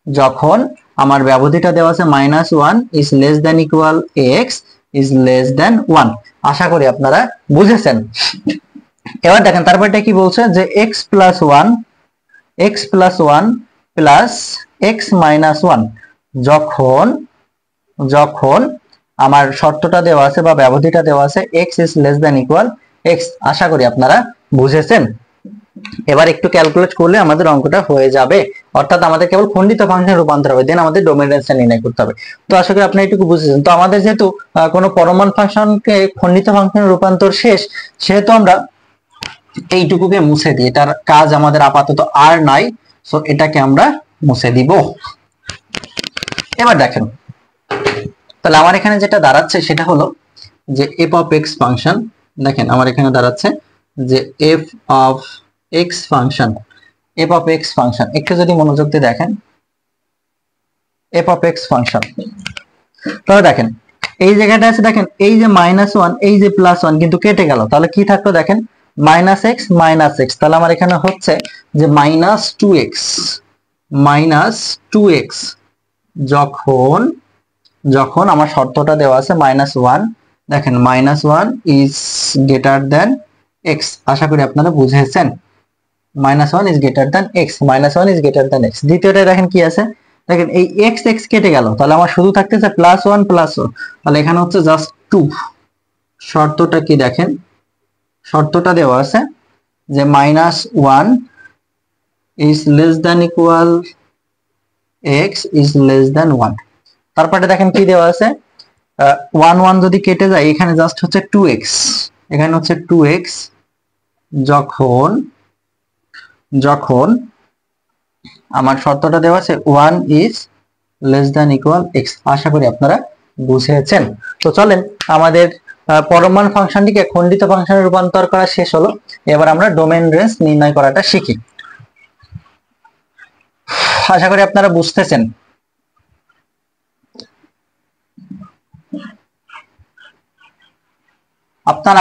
যখন আমার ব্যবধিটা দেওয়া আছে minus one is less than equal x is less than one. আশা করি আপনারা বুঝেছেন। এবার দেখেন তারপরটা কি বলছে, যে x plus one plus x minus one, যখন যখন আমার শর্তটা দেওয়া আছে বা ব্যবধিটা দেওয়া আছে x is less than equal x. আশা করি আপনারা বুঝেছেন। এবার একটু ক্যালকুলেট করলে আমাদের অঙ্কটা হয়ে যাবে, অর্থাৎ আমাদের কেবল খণ্ডিত ফাংশন রূপান্তর হবে, দেন আমাদের ডোমেন রেঞ্জটা নির্ণয় করতে হবে। তো আশা করি আপনি এটুকু বুঝেছেন। তো আমাদের যেহেতু কোনো পরমাণু ফাংশনকে খণ্ডিত ফাংশনের রূপান্তর শেষ, সেহেতু আমরা এইটুকুকে মুছে দিই, এটার কাজ আমাদের আপাতত আর নাই, সো এটাকে আমরা মুছে দিব। এবার দেখেন, তাহলে আমার এখানে যেটা দাঁড়াচ্ছে সেটা হলো যে এফ অফ এক্স ফাংশন, দেখেন আমার এখানে দাঁড়াচ্ছে যে এফ অফ এক্স ফাংশন, একটু যদি মনোযোগ দিয়ে দেখেন, এফ অফ এক্স ফাংশন, তাহলে দেখেন এই জায়গাটা আছে, দেখেন এই যে মাইনাস ওয়ান এই যে প্লাস ওয়ান কিন্তু কেটে গেল, তাহলে কি থাকলো দেখেন মাইনাস এক্স, তাহলে আমার এখানে হচ্ছে যে টু এক্স যখন যখন আমার শর্তটা দেওয়া আছে মাইনাস ওয়ান, দেখেন minus one is greater than x. আশা করি আপনারা বুঝেছেন। Minus one is greater than x, দ্বিতীয়টা দেখেন কি আছে, দেখেন এই এক্স এক্স কেটে গেল, তাহলে আমার শুধু থাকতেছে প্লাস ওয়ান, তাহলে এখানে হচ্ছে জাস্ট টু। শর্তটা কি দেখেন, শর্তটা দেওয়া আছে যে minus one is less than equal x is less than one. তারপরে দেখেন কি দেওয়া আছে, ওয়ান ওয়ান যদি কেটে যায় এখানে জাস্ট হচ্ছে টু এক্স, এখানে হচ্ছে টু এক্স যখন যখন আমার শর্তটা দেওয়া আছে one is less than equal x. আশা করি আপনারা বুঝেছেন। তো চলেন আমাদের পরমাণু ফাংশনটিকে খণ্ডিত ফাংশনে রূপান্তর করা শেষ হলো, এবার আমরা ডোমেন রেঞ্জ নির্ণয় করাটা শিখি। আশা করি আপনারা বুঝতেছেন।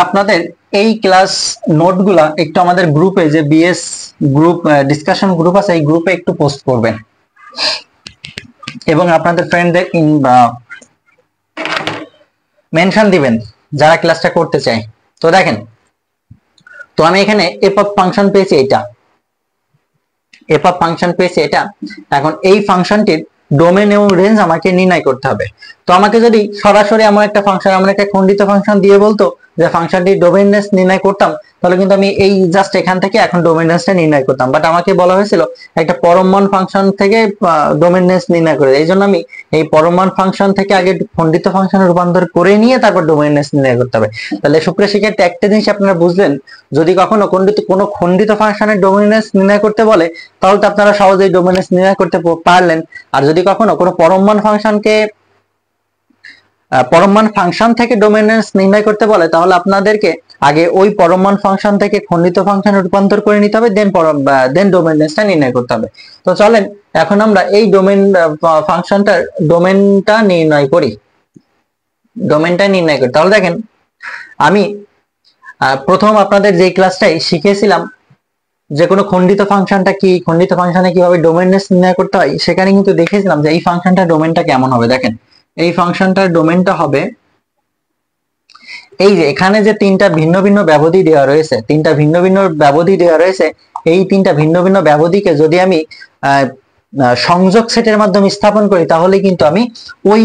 আপনাদের এই ক্লাস নোটগুলা একটু আমাদের গ্রুপে, যে বিএস গ্রুপ ডিসকাশন গ্রুপ আছে, এই গ্রুপে একটু পোস্ট করবেন এবং আপনাদের ফ্রেন্ডদের মেনশন দিবেন যারা ক্লাসটা করতে চায়। তো দেখেন, তো আমি এখানে এফ অফ ফাংশন পেয়েছি, এটা এখন এই ফাংশনটির ডোমেন এবং রেঞ্জ আমাকে নির্ণয় করতে হবে। তো আমাকে যদি সরাসরি এমন একটা ফাংশন, এমন একটা খণ্ডিত ফাংশন দিয়ে বলতো যে ফাংশনটির ডোমেন রেঞ্জ নির্ণয় করতাম, তাহলে কিন্তু আমি এই জাস্ট এখান থেকে এখন ডোমেন রেঞ্জটা নির্ণয় করতাম। বাট আমাকে বলা হয়েছিল একটা পরমাণু ফাংশন থেকে ডোমেন রেঞ্জ নির্ণয় করে, এই জন্য আমি এই পরমাণু ফাংশন থেকে আগে খণ্ডিত ফাংশনে রূপান্তর করে নিয়ে তারপর ডোমেন রেঞ্জ নির্ণয় করতে হবে। তাহলে সুপ্রিয় শিক্ষার্থী, একটা জিনিস আপনারা বুঝলেন, যদি কখনো কোনো খণ্ডিত ফাংশনের ডোমেন রেঞ্জ নির্ণয় করতে বলে, তাহলে তো আপনারা সহজেই ডোমেন রেঞ্জ নির্ণয় করতে পারলেন। আর যদি কখনো কোনো পরমাণু ফাংশন থেকে ডোমেন রেঞ্জ নির্ণয় করতে বলে, তাহলে আপনাদেরকে আগে ওই পরমাণু ফাংশন থেকে খণ্ডিত ফাংশনে রূপান্তর করে নিতে হবে, দেন ডোমেন রেঞ্জটা নির্ণয় করতে হবে। তো চলেন এখন আমরা এই ফাংশনটার ডোমেনটা নির্ণয় করি। তাহলে দেখেন, আমি প্রথম আপনাদের যে ক্লাসটাই শিখেছিলাম যে কোনো খণ্ডিত ফাংশনটা কি, খণ্ডিত ফাংশনে কিভাবে ডোমেন রেঞ্জ নির্ণয় করতে হয়, সেখানে কিন্তু দেখেছিলাম যে এই ফাংশনটার ডোমেনটা কেমন হবে। দেখেন এই ফাংশনটার ডোমেনটা হবে এই যে এখানে যে তিনটা ভিন্ন ভিন্ন ব্যবধি দেওয়া রয়েছে, এই তিনটা ভিন্ন ভিন্ন ব্যবধিকে যদি আমি সংযোগ সেটের মাধ্যমে স্থাপন করি, তাহলে কিন্তু আমি ওই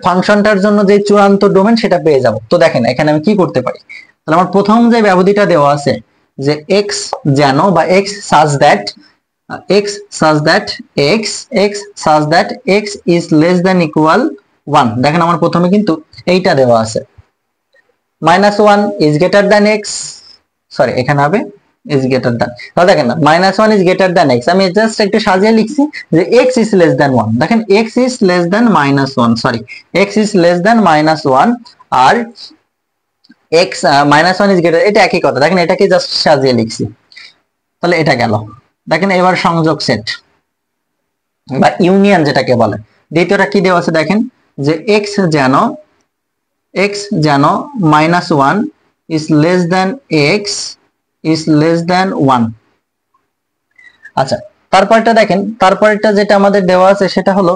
ফাংশনটার জন্য যে চূড়ান্ত ডোমেন সেটা পেয়ে যাব। তো দেখেন এখানে আমি কি করতে পারি, তাহলে আমার প্রথম যে ব্যবধিটা দেওয়া আছে যে x যেন বা x such that x is less than equal 1, দেখেন আমার প্রথমে কিন্তু এইটা দেওয়া আছে, -1 is greater than x, sorry এখানে হবে is greater than, তাহলে দেখেন না -1 is greater than x, আমি জাস্ট একটু সাজিয়ে লিখছি যে x is less than 1, দেখেন x is less than -1, sorry x is less than -1 আর x -1 is greater, এটা একই কথা, দেখেন এটাকে জাস্ট সাজিয়ে লিখছি, তাহলে এটা গেল। দেখেন এবার সংযোগ সেট বা ইউনিয়ন যেটাকে বলে, দ্বিতীয়টা কি দেওয়া আছে দেখেন, যে এক্স যেন -1 is less then x is less দেন 1। আচ্ছা, তারপরটা দেখেন, তারপরটা যেটা আমাদের দেওয়া আছে সেটা হলো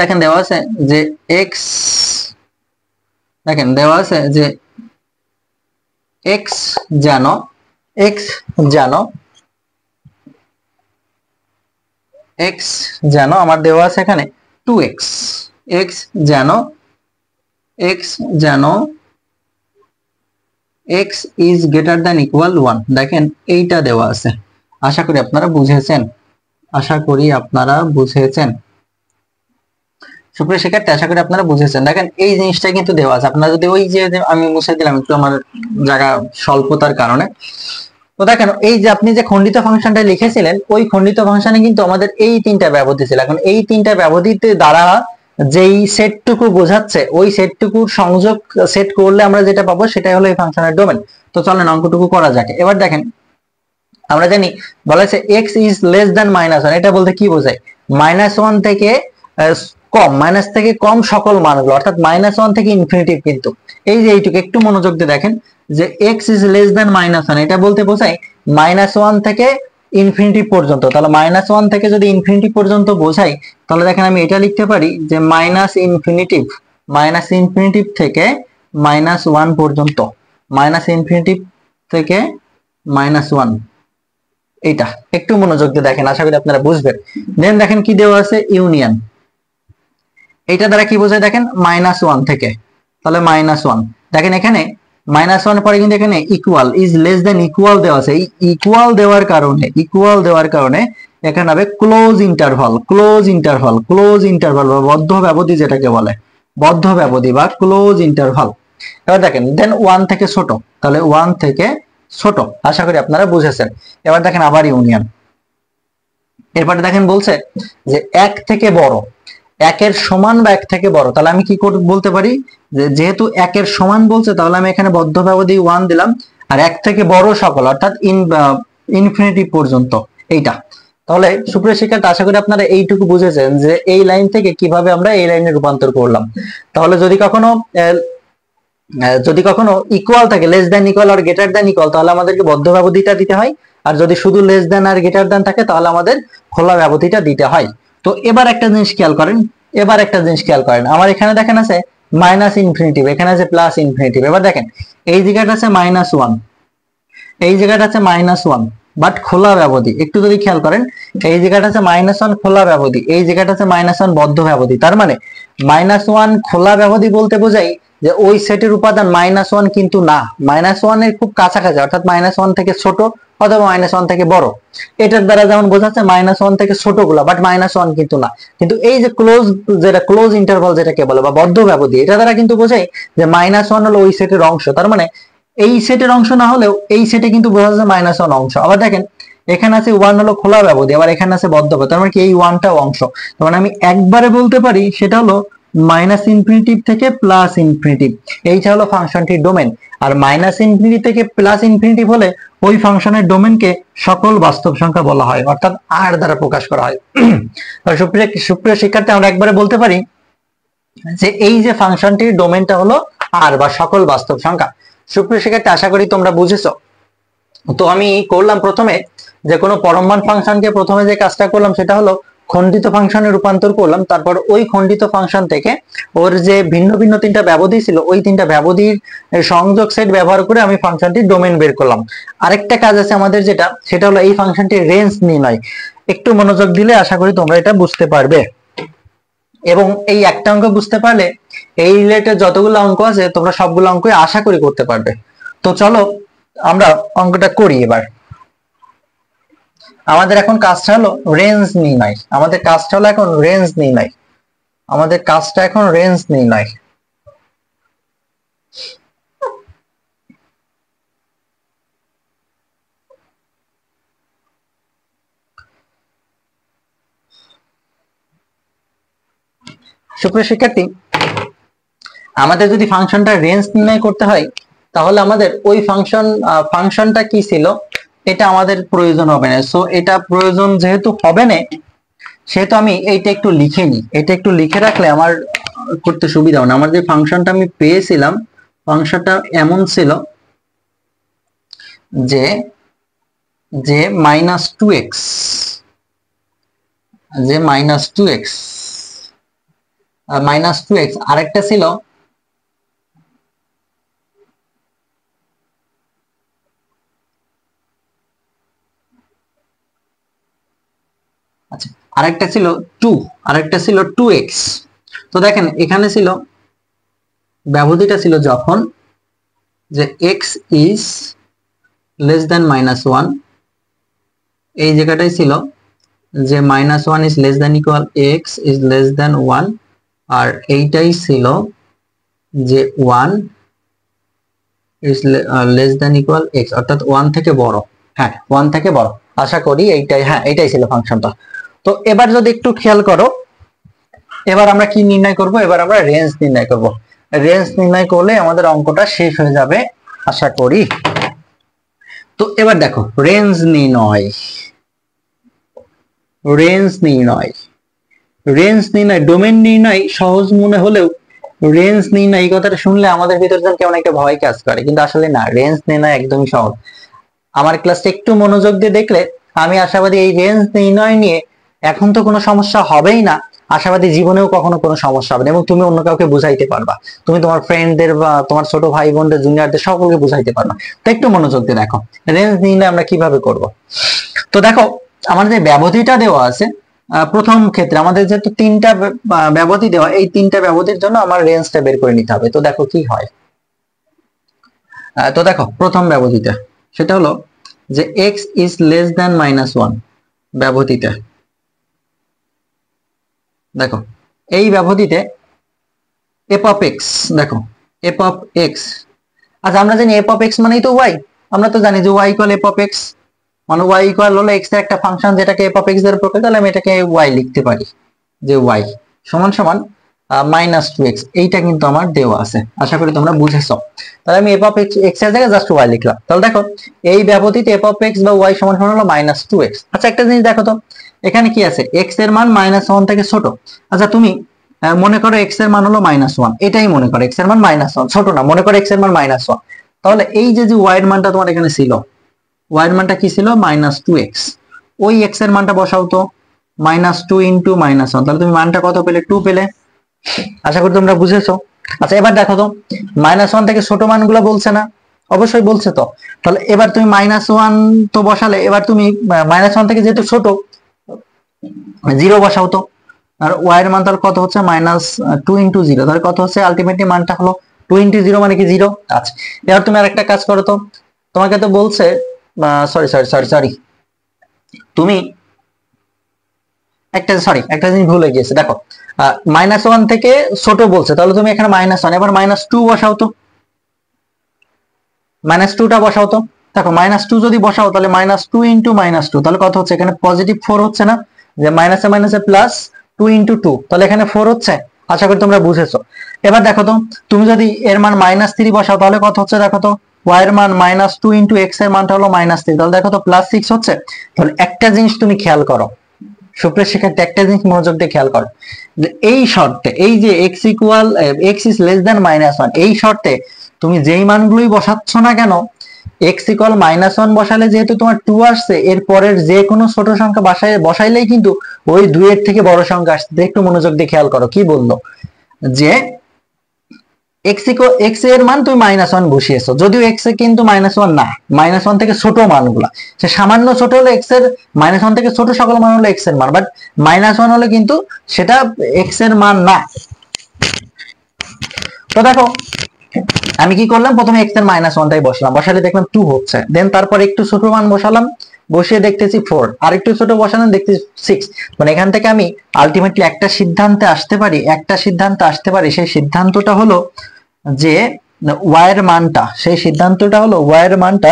দেখেন দেওয়া আছে যে এক্স, দেখেন দেওয়া আছে যে এক্স যেন আমার দেওয়া আছে এখানে 2x, এক্স যেন x is greater than equal 1। দেখেন এইটা দেওয়া আছে, আশা করি আপনারা বুঝেছেন। সুপ্রিয় শিক্ষার্থী, আশা করি আপনারা বুঝেছেন। দেখেন এই জিনিসটা কিন্তু দেওয়া আছে, আপনারা যদি ওই যে আমি মুছে দিলাম একটু আমার জায়গা স্বল্পতার কারণে। তো দেখেন এই যে আপনি যে খণ্ডিত ফাংশনটা লিখেছিলেন, ওই খণ্ডিত ফাংশনে কিন্তু আমাদের এই তিনটা ব্যবধি ছিল। এখন এই তিনটা ব্যবধিতে দ্বারা যেই সেটটুকু বোঝাচ্ছে, ওই সেটটুকুর সংযোগ সেট করলে আমরা যেটা পাবো সেটাই হলো এই ফাংশনের ডোমেন। তো চলেন অঙ্কটুকু করা যাক। এবার দেখেন, আমরা জানি বলা আছে x ইজ লেস দ্যান -1, এটা বলতে কি বোঝায়, -1 থেকে কম, মাইনাস থেকে কম সকল মানগুলো, অর্থাৎ -1 থেকে ইনফিনিটি। কিন্তু এই যে এইটুকু একটু মনোযোগ দিয়ে দেখেন, যে x ইজ লেস দ্যান -1, এটা বলতে বোঝায় -1 থেকে ইনফিনিটি পর্যন্ত। তাহলে -1 থেকে যদি ইনফিনিটি পর্যন্ত বোঝাই, তাহলে দেখেন আমি এটা লিখতে পারি যে মাইনাস ইনফিনিটিভ থেকে -1 পর্যন্ত, থেকে -1। এইটা একটু মনোযোগ দিয়ে দেখেন, আশা করি আপনারা বুঝবেন। দেন দেখেন কি দেওয়া আছে, ইউনিয়ন। এটা দ্বারা কি বোঝায় দেখেন, -1 থেকে, তাহলে -1। দেখেন এখানে -1 পরে কিন্তু এখানে equal, is less than equal দেওয়া আছে। এই ইকুয়াল দেওয়ার কারণে এখানে হবে ক্লোজ ইন্টারভাল বা বদ্ধ ব্যবধি, যেটাকে বলে বদ্ধ ব্যবধি বা ক্লোজ ইন্টারভাল। এবার দেখেন দেন 1 থেকে ছোট, তাহলে 1 থেকে ছোট, আশা করি আপনারা বুঝেছেন। এবার দেখেন আবার ইউনিয়ন। এরপরে দেখেন বলছে যে 1 থেকে বড়, 1 এর সমান বা 1 থেকে বড়। তাহলে আমি কি বলতে পারি, যে যেহেতু 1 এর সমান বলছে, তাহলে আমি এখানে বদ্ধ ব্যবধি 1 দিলাম, আর 1 থেকে বড় সকল, অর্থাৎ ইনফিনিটি পর্যন্ত, এইটা। তাহলে সুপ্রিয় শিক্ষার্থী, আশা করি আপনারা এইটুকু বুঝেছেন যে এই লাইন থেকে কিভাবে আমরা এই লাইনে রূপান্তর করলাম। তাহলে যদি কখনো ইকুয়াল থাকে, লেস দেন ইকুয়াল আর গ্রেটার দেন ইকুয়াল, তাহলে আমাদেরকে বদ্ধ ব্যবধিটা দিতে হয়। আর যদি শুধু লেস দেন আর গ্রেটার দেন থাকে, তাহলে আমাদের খোলা ব্যবধিটা দিতে হয়। তো এবার একটা জিনিস খেয়াল করেন, আমার এখানে দেখেন আছে মাইনাস ইনফিনিটিভ, এখানে আছে প্লাস ইনফিনিটিভ। এবার দেখেন এই জায়গাটা আছে -1, এই জায়গাটা আছে -1, বাট খোলা ব্যবধি। একটু যদি খেয়াল করেন, এই জায়গাটা আছে -1 খোলা ব্যবধি, এই জায়গাটা আছে -1 বদ্ধ ব্যবধি। তার মানে -1 খোলা ব্যবধি বলতে বোঝাই যে ওই সেটের উপাদান -1 কিন্তু না, -1 এর খুব কাছাকাছি, অর্থাৎ -1 থেকে ছোট অথবা -1 থেকে বড়। এটার দ্বারা যেমন বোঝাচ্ছে -1 থেকে ছোট গুলা, বাট -1 কিন্তু না। কিন্তু এই যে ক্লোজ ইন্টারভাল যেটাকে বলে বা বদ্ধ ব্যবধি, এটা দ্বারা কিন্তু বোঝাই যে -1 হলো ওই সেটের অংশ। তার মানে এই সেটের অংশ না হলেও এই সেটে কিন্তু বোঝা যাচ্ছে -1 অংশ। আবার দেখেন এখানে আছে 1 হলো খোলা ব্যবধি, আবার এখানে আছে বদ্ধ ব্যবধি, তার মানে কি এই 1টাও অংশ। তার মানে আমি একবারে বলতে পারি সেটা হলো মাইনাস ইনফিনিটিভ থেকে প্লাস ইনফিনিটিভ, এইটা হলো ফাংশনটির ডোমেন। আর মাইনাস ইনফিনিটি থেকে প্লাস ইনফিনিটিভ হলে ওই ফাংশনের ডোমেনকে সকল বাস্তব সংখ্যা বলা হয়, অর্থাৎ আর দ্বারা প্রকাশ করা হয়। সুপ্রিয় শিক্ষার্থী, আমরা একবারে বলতে পারি যে এই যে ফাংশনটির ডোমেনটা হলো আর বা সকল বাস্তব সংখ্যা। সুপ্রিয় শিক্ষার্থী, আশা করি তোমরা বুঝেছো। তো আমি করলাম প্রথমে যে কোনো পরমমান ফাংশনকে প্রথমে যে কাজটা করলাম সেটা হলো খণ্ডিত ফাংশনে রূপান্তর করলাম। তারপর ওই খণ্ডিত ফাংশন থেকে ওর যে ভিন্ন ভিন্ন তিনটা ব্যবধি ছিল, ওই তিনটা ব্যবধির সংযোগ সেট ব্যবহার করে আমি ফাংশনটির ডোমেন বের করলাম। আরেকটা কাজ আছে আমাদের, সেটা হলো এই ফাংশনটির রেঞ্জ নির্ণয়। একটু মনোযোগ দিলে আশা করি তোমরা এটা বুঝতে পারবে, এবং এই একটা অঙ্ক বুঝতে পারলে এই রিলেটেড যতগুলো অঙ্ক আছে তোমরা সবগুলো অঙ্কই আশা করি করতে পারবে। তো চলো আমরা অঙ্কটা করি। এবার আমাদের এখন কাজটা হলো রেঞ্জ নির্ণয়। সুপ্রিয় শিক্ষার্থী, আমাদের যদি ফাংশনটা রেঞ্জ নির্ণয় করতে হয়, তাহলে আমাদের ওই ফাংশনটা কি ছিল, এটা আমাদের প্রয়োজন হবে না। সো এটা প্রয়োজন যেহেতু হবে না, সেহেতু আমি এইটা একটু লিখে নিই। এটা একটু লিখে রাখলে আমার করতে সুবিধা হবে। আমার যে ফাংশনটা আমি পেয়েছিলাম, ফাংশনটা এমন ছিল যে যে মাইনাস টু এক্স, যে minus two X, minus two X, আরেকটা ছিল আচ্ছা, আরেকটা ছিল টু, আরেকটা ছিল টু এক্স। তো দেখেন এখানে ছিল ব্যবধিটা ছিল যখন যে x is less than minus one, এই জায়গাটাই ছিল যে minus one is less than equal x is less than one, আর এইটাই ছিল যে one is less than equal x, অর্থাৎ ওয়ান থেকে বড়। হ্যাঁ, ওয়ান থেকে বড়, আশা করি এইটাই, হ্যাঁ এইটাই ছিল ফাংশনটা। তো এবার যদি একটু খেয়াল করো, এবার আমরা কি নির্ণয় করব, এবার আমরা রেঞ্জ নির্ণয় করব। রেঞ্জ নির্ণয় করলে আমাদের অঙ্কটা শেষ হয়ে যাবে আশা করি। তো এবার দেখো রেঞ্জ নির্ণয়, রেঞ্জ নির্ণয়, রেঞ্জ নির্ণয়, ডোমেন নির্ণয় সহজ মনে হলেও রেঞ্জ নির্ণয় এই কথাটা শুনলে আমাদের ভিতর যেন কেমন একটা ভয় কাজ করে, কিন্তু আসলে না, রেঞ্জ নির্ণয় একদমই সহজ। আমার ক্লাসটা একটু মনোযোগ দিয়ে দেখলে আমি আশাবাদী এই রেঞ্জ নির্ণয় নিয়ে এখন তো কোনো সমস্যা হবেই না, আশাবাদী জীবনেও কখনো কোনো সমস্যা হবে না, এবং তুমি অন্য কাউকে বুঝাইতে পারবা, তুমি তোমার ফ্রেন্ডদের বা তোমার ছোট ভাই বোনদের, জুনিয়রদের সকলকে বুঝাইতে পারবা। তো একটু মনোযোগ দিয়ে দেখো রেঞ্জ নির্ণয় আমরা কিভাবে করব। তো দেখো আমাদের যে ব্যবধিটা দেওয়া আছে, প্রথম ক্ষেত্রে আমাদের যেহেতু তিনটা ব্যবধি দেওয়া, এই তিনটা ব্যবধির জন্য আমার রেঞ্জটা বের করে নিতে হবে। তো দেখো কি হয়, তো দেখো প্রথম ব্যবধিটা সেটা হলো যে x is less than minus 1 ব্যবধিতে, দেখো এই ব্যবধিতে f of x, দেখো f of x, আচ্ছা আমরা জানি f of x মানেই তো y, আমরা তো জানি যে y equal f of x, মানে y equal হলো x এর একটা ফাংশন যেটাকে f of x দ্বারা প্রকাশ, তাহলে আমি এটাকে y লিখতে পারি যে y সমান সমান মাইনাস টু এক্স। এইটা কিন্তু আমার দেওয়া আছে, আশা করি তোমরা বুঝেছো। তাহলে আমি f of x এর জায়গায় জাস্ট y লিখলাম। তাহলে দেখো এই ব্যবধিতে f of x বা y সমান সমান হলো মাইনাস টু এক্স। আচ্ছা একটা জিনিস দেখো তো, এখানে কি আছে, x এর মান মাইনাস ওয়ান থেকে ছোট। আচ্ছা তুমি মনে করো x এর মান হলো মাইনাস ওয়ান, এটাই মনে করো x এর মান মাইনাস ওয়ান, ছোট না, মনে করো x এর মান মাইনাস ওয়ান। তাহলে এই যে যে y এর মানটা তোমার এখানে ছিল, y এর মানটা কি ছিল, মাইনাস টু এক্স, ওই x এর মানটা বসাও তো, minus two into minus one, তাহলে তুমি মানটা কত পেলে, টু পেলে। আশা করি তোমরা বুঝেছো। আচ্ছা এবার দেখো তো মাইনাস ওয়ান থেকে ছোট মানগুলো বলছে না, অবশ্যই বলছে। তো তাহলে এবার তুমি মাইনাস ওয়ান তো বসালে, এবার তুমি মাইনাস ওয়ান থেকে যেহেতু ছোট জিরো বসাও তো, আর ওয়াই এর মান তাহলে কত হচ্ছে, মাইনাস টু ইন্টু জিরো, তাহলে কত হচ্ছে, আলটিমেটলি মানটা হলো টু ইন্টু জিরো মানে কি জিরো। আচ্ছা এবার তুমি আরেকটা কাজ করো তো, তোমাকে তো বলছে, সরি সরি সরি সরি তুমি একটা জিনিস ভুলে গিয়েছে, দেখো মাইনাস ওয়ান থেকে ছোট বলছে, তাহলে তুমি এখানে মাইনাস ওয়ান, এবার মাইনাস টু বসাও তো, মাইনাস টুটা বসাও তো। দেখো মাইনাস টু যদি বসাও তাহলে minus two into minus two, তাহলে কত হচ্ছে, এখানে পজিটিভ ফোর হচ্ছে না, যে মাইনাসে মাইনাসে প্লাস টু ইন্টু টু, তাহলে এখানে ফোর হচ্ছে। আশা করি তোমরা বুঝেছো। এবার দেখো তো তুমি যদি এর মান মাইনাস থ্রি বসাও তাহলে কত হচ্ছে, দেখো তো ওয়াই এর মান মাইনাস টু ইন্টু এক্স এর মানটা হলো মাইনাস থ্রি, তাহলে দেখো তো প্লাস সিক্স হচ্ছে। তাহলে একটা জিনিস তুমি খেয়াল করো, সুপ্রিয় শিক্ষার্থী একটা জিনিস মনোযোগ দিয়ে খেয়াল করো, যে এই শর্তে, এই যে x equal x is less than minus one, এই শর্তে তুমি যেই মানগুলোই বসাচ্ছ না কেন, এক্স ইকুয়াল মাইনাস ওয়ান বসালে যেহেতু তোমার টু আসছে, এর পরের যে কোনো ছোট সংখ্যা বসাইলেই কিন্তু ওই দুইয়ের থেকে বড় সংখ্যা আসছে। একটু মনোযোগ দিয়ে খেয়াল করো কি বললো, যে এক্স এর মান তুমি মাইনাস ওয়ান বসিয়েছো, যদিও এক্স এ কিন্তু মাইনাস ওয়ান না, মাইনাস ওয়ান থেকে ছোট মানগুলা, সে সামান্য ছোট হলে এক্স এর, মাইনাস ওয়ান থেকে ছোট সকল মান হলো এক্স এর মান, বাট মাইনাস ওয়ান হলে কিন্তু সেটা এক্স এর মান না। তো দেখো আমি কি করলাম, প্রথমে এক্স এর মাইনাস ওয়ানটাই বসলাম, বসালে দেখলাম টু হচ্ছে, দেন তারপর একটু ছোট মান বসালাম, বসিয়ে দেখতেছি ফোর, আর একটু ছোট বসালাম, দেখতেছি সিক্স। মানে এখান থেকে আমি আলটিমেটলি একটা সিদ্ধান্তে আসতে পারি, সেই সিদ্ধান্তটা হলো যে ওয়াই এর মানটা, সেই সিদ্ধান্তটা হলো ওয়াই এর মানটা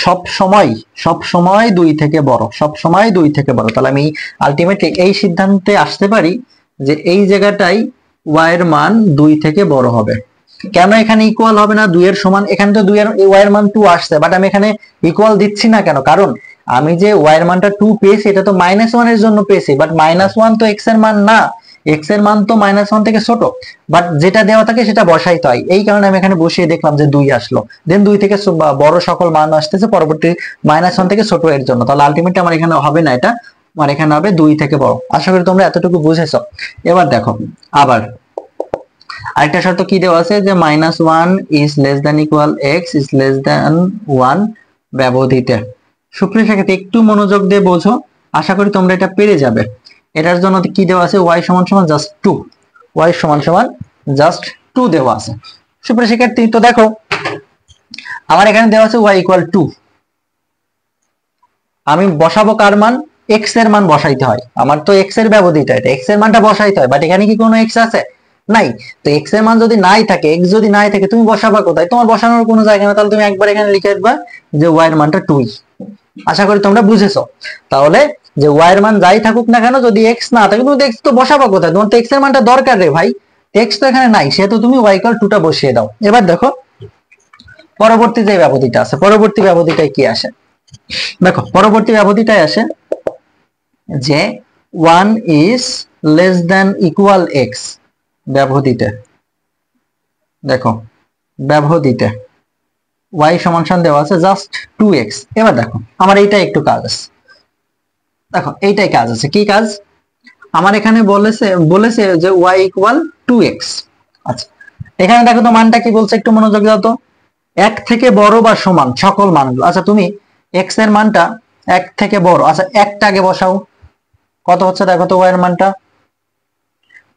সব সময় দুই থেকে বড়, সব সময় দুই থেকে বড়। তাহলে আমি আলটিমেটলি এই সিদ্ধান্তে আসতে পারি যে এই জায়গাটাই ওয়াই এর মান দুই থেকে বড় হবে, কেন এখানে ইকুয়াল হবে না 2 এর সমান? এখানে তো 2 এর y এর মান 2 আসছে, বাট আমি এখানে ইকুয়াল দিচ্ছি না কেন? কারণ আমি যে y এর মানটা 2 পেয়েছি এটা তো -1 এর জন্য পেয়েছি, বাট -1 তো x এর মান না, x এর মান তো -1 থেকে ছোট, বাট যেটা দেওয়া থাকে সেটা বসাইতে হয়। এই কারণে আমি এখানে বসিয়ে দেখলাম যে 2 আসলো, দেন 2 থেকে বড় সকল মান আসতেছে পরবর্তী -1 থেকে ছোট এর জন্য। তাহলে আলটিমেটলি আমার এখানে হবে না এটা, আমার এখানে হবে 2 থেকে বড়। আশা করি তোমরা এতটুকু বুঝেছো। এবার দেখো আবার আরেকটা শর্ত কি দেওয়া আছে যে -1 is less than equal x is less than 1 ব্যবধিতে। সুপ্রিয় শিক্ষার্থী একটু মনোযোগ দিয়ে বোঝো, আশা করি তোমরা এটা পেরে যাবে। এটার জন্য কি দেওয়া আছে? y সমান সমান জাস্ট 2, y সমান সমান জাস্ট 2 দেওয়া আছে। সুপ্রিয় শিক্ষার্থী তো দেখো আমার এখানে দেওয়া আছে y ইকুয়াল 2, আমি বসাবো কার মান? x এর মান বসাইতে হয়। আমার তো x এর ব্যবধিটা, এটা x এর মানটা বসাইতে হয়, বাট এখানে কি কোনো x আছে? নাই। তো x এর মান যদি নাই থাকে, x যদি নাই থাকে তুমি বসাবা কোথায়? তোমার বসানোর কোনো জায়গা না, তাহলে তুমি একবার এখানে লিখে দিবা যে y এর মানটা 2। আশা করি তোমরা বুঝেছো। তাহলে যে y এর মান যাই থাকুক না কেন, যদি x না থাকে তুমি x তো বসাবা কোথায়? তোমার তো x এর মানটা দরকার রে ভাই, x তো এখানে নাই, সেহেতু তুমি y ইকুয়াল 2 টা বসিয়ে দাও। এবার দেখো পরবর্তী যে ব্যবধিটা আছে, পরবর্তী ব্যবধিটায় কি আসে? দেখো পরবর্তী ব্যবধিটায় আসে যে 1 is less than equal x ব্যবধিতে। দেখো ব্যবধিতে y সমান সমান দেওয়া আছে জাস্ট 2x। এবার দেখো আমার এইটা একটু কাজ আছে, দেখো এইটাই কাজ আছে। কি কাজ? আমার এখানে বলেছে যে y ইকুয়াল 2x। আচ্ছা এখানে দেখো তো মানটা কি বলছে, একটু মনোযোগ দাও তো। 1 থেকে বড় বা সমান সকল মানগুলো। আচ্ছা তুমি x এর মানটা 1 থেকে বড়, আচ্ছা একটা আগে বসাও, কত হচ্ছে দেখো তো y এর মানটা।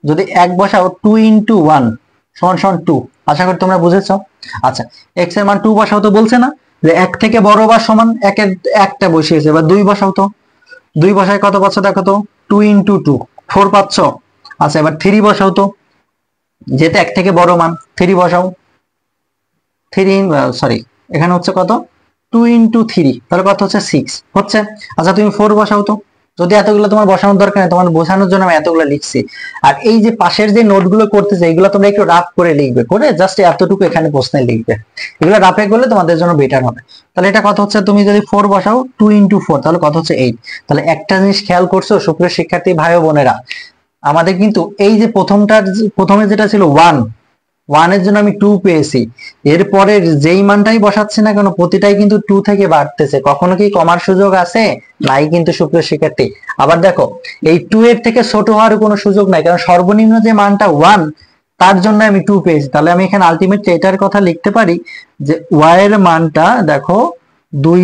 যদি 1 বসাও 2 × 1 সমান সমান 2। আশা করি তোমরা বুঝেছো। আচ্ছা x এর মান 2 বসাও তো বলছে না যে 1 থেকে বড় বা সমান, 1 এর একটা বসিয়েছে। এবার 2 বসাও তো, 2 বসায় কত পাচ্ছ দেখো তো, 2 × 2 4 পাচ্ছ। আচ্ছা এবার 3 বসাও তো, যেটা 1 থেকে বড় মান, 3 বসাও, 3 সরি এখানে হচ্ছে কত, 2 × 3 তাহলে কত হচ্ছে 6 হচ্ছে। আচ্ছা তুমি 4 বসাও তো, যদি এতগুলো তোমার বসানোর দরকার নেই, তোমার বোঝানোর জন্য আমি এতগুলো লিখছি। আর এই যে পাশের যে নোটগুলো করতেছে এগুলো তোমরা একটু রাফ করে লিখবে, করে জাস্ট এতটুকু এখানে প্রশ্নে লিখবে, এগুলো রাফে করলে তোমাদের জন্য বেটার হবে। তাহলে এটা কত হচ্ছে, তুমি যদি 4 বসাও 2 × 4 তাহলে কত হচ্ছে 8। তাহলে একটা জিনিস খেয়াল করছো সুপ্রিয় শিক্ষার্থী ভাই ও বোনেরা, আমাদের কিন্তু এই যে প্রথমে যেটা ছিল 1 এর জন্য আমি 2 পেয়েছি, এরপরে যেই মানটাই বসাচ্ছি না কেন প্রতিটাই কিন্তু 2 থেকে বাড়তেছে, কখনো কি কমার সুযোগ আছে? নাই কিন্তু সুপ্রিয় শিক্ষার্থী। আবার দেখো এই 2 এর থেকে ছোট হওয়ার কোনো সুযোগ নাই, কারণ সর্বনিম্ন যে মানটা 1 তার জন্য আমি 2 পেয়েছি। তাহলে আমি এখানে আলটিমেটলি এটার কথা লিখতে পারি যে y এর মানটা দেখো 2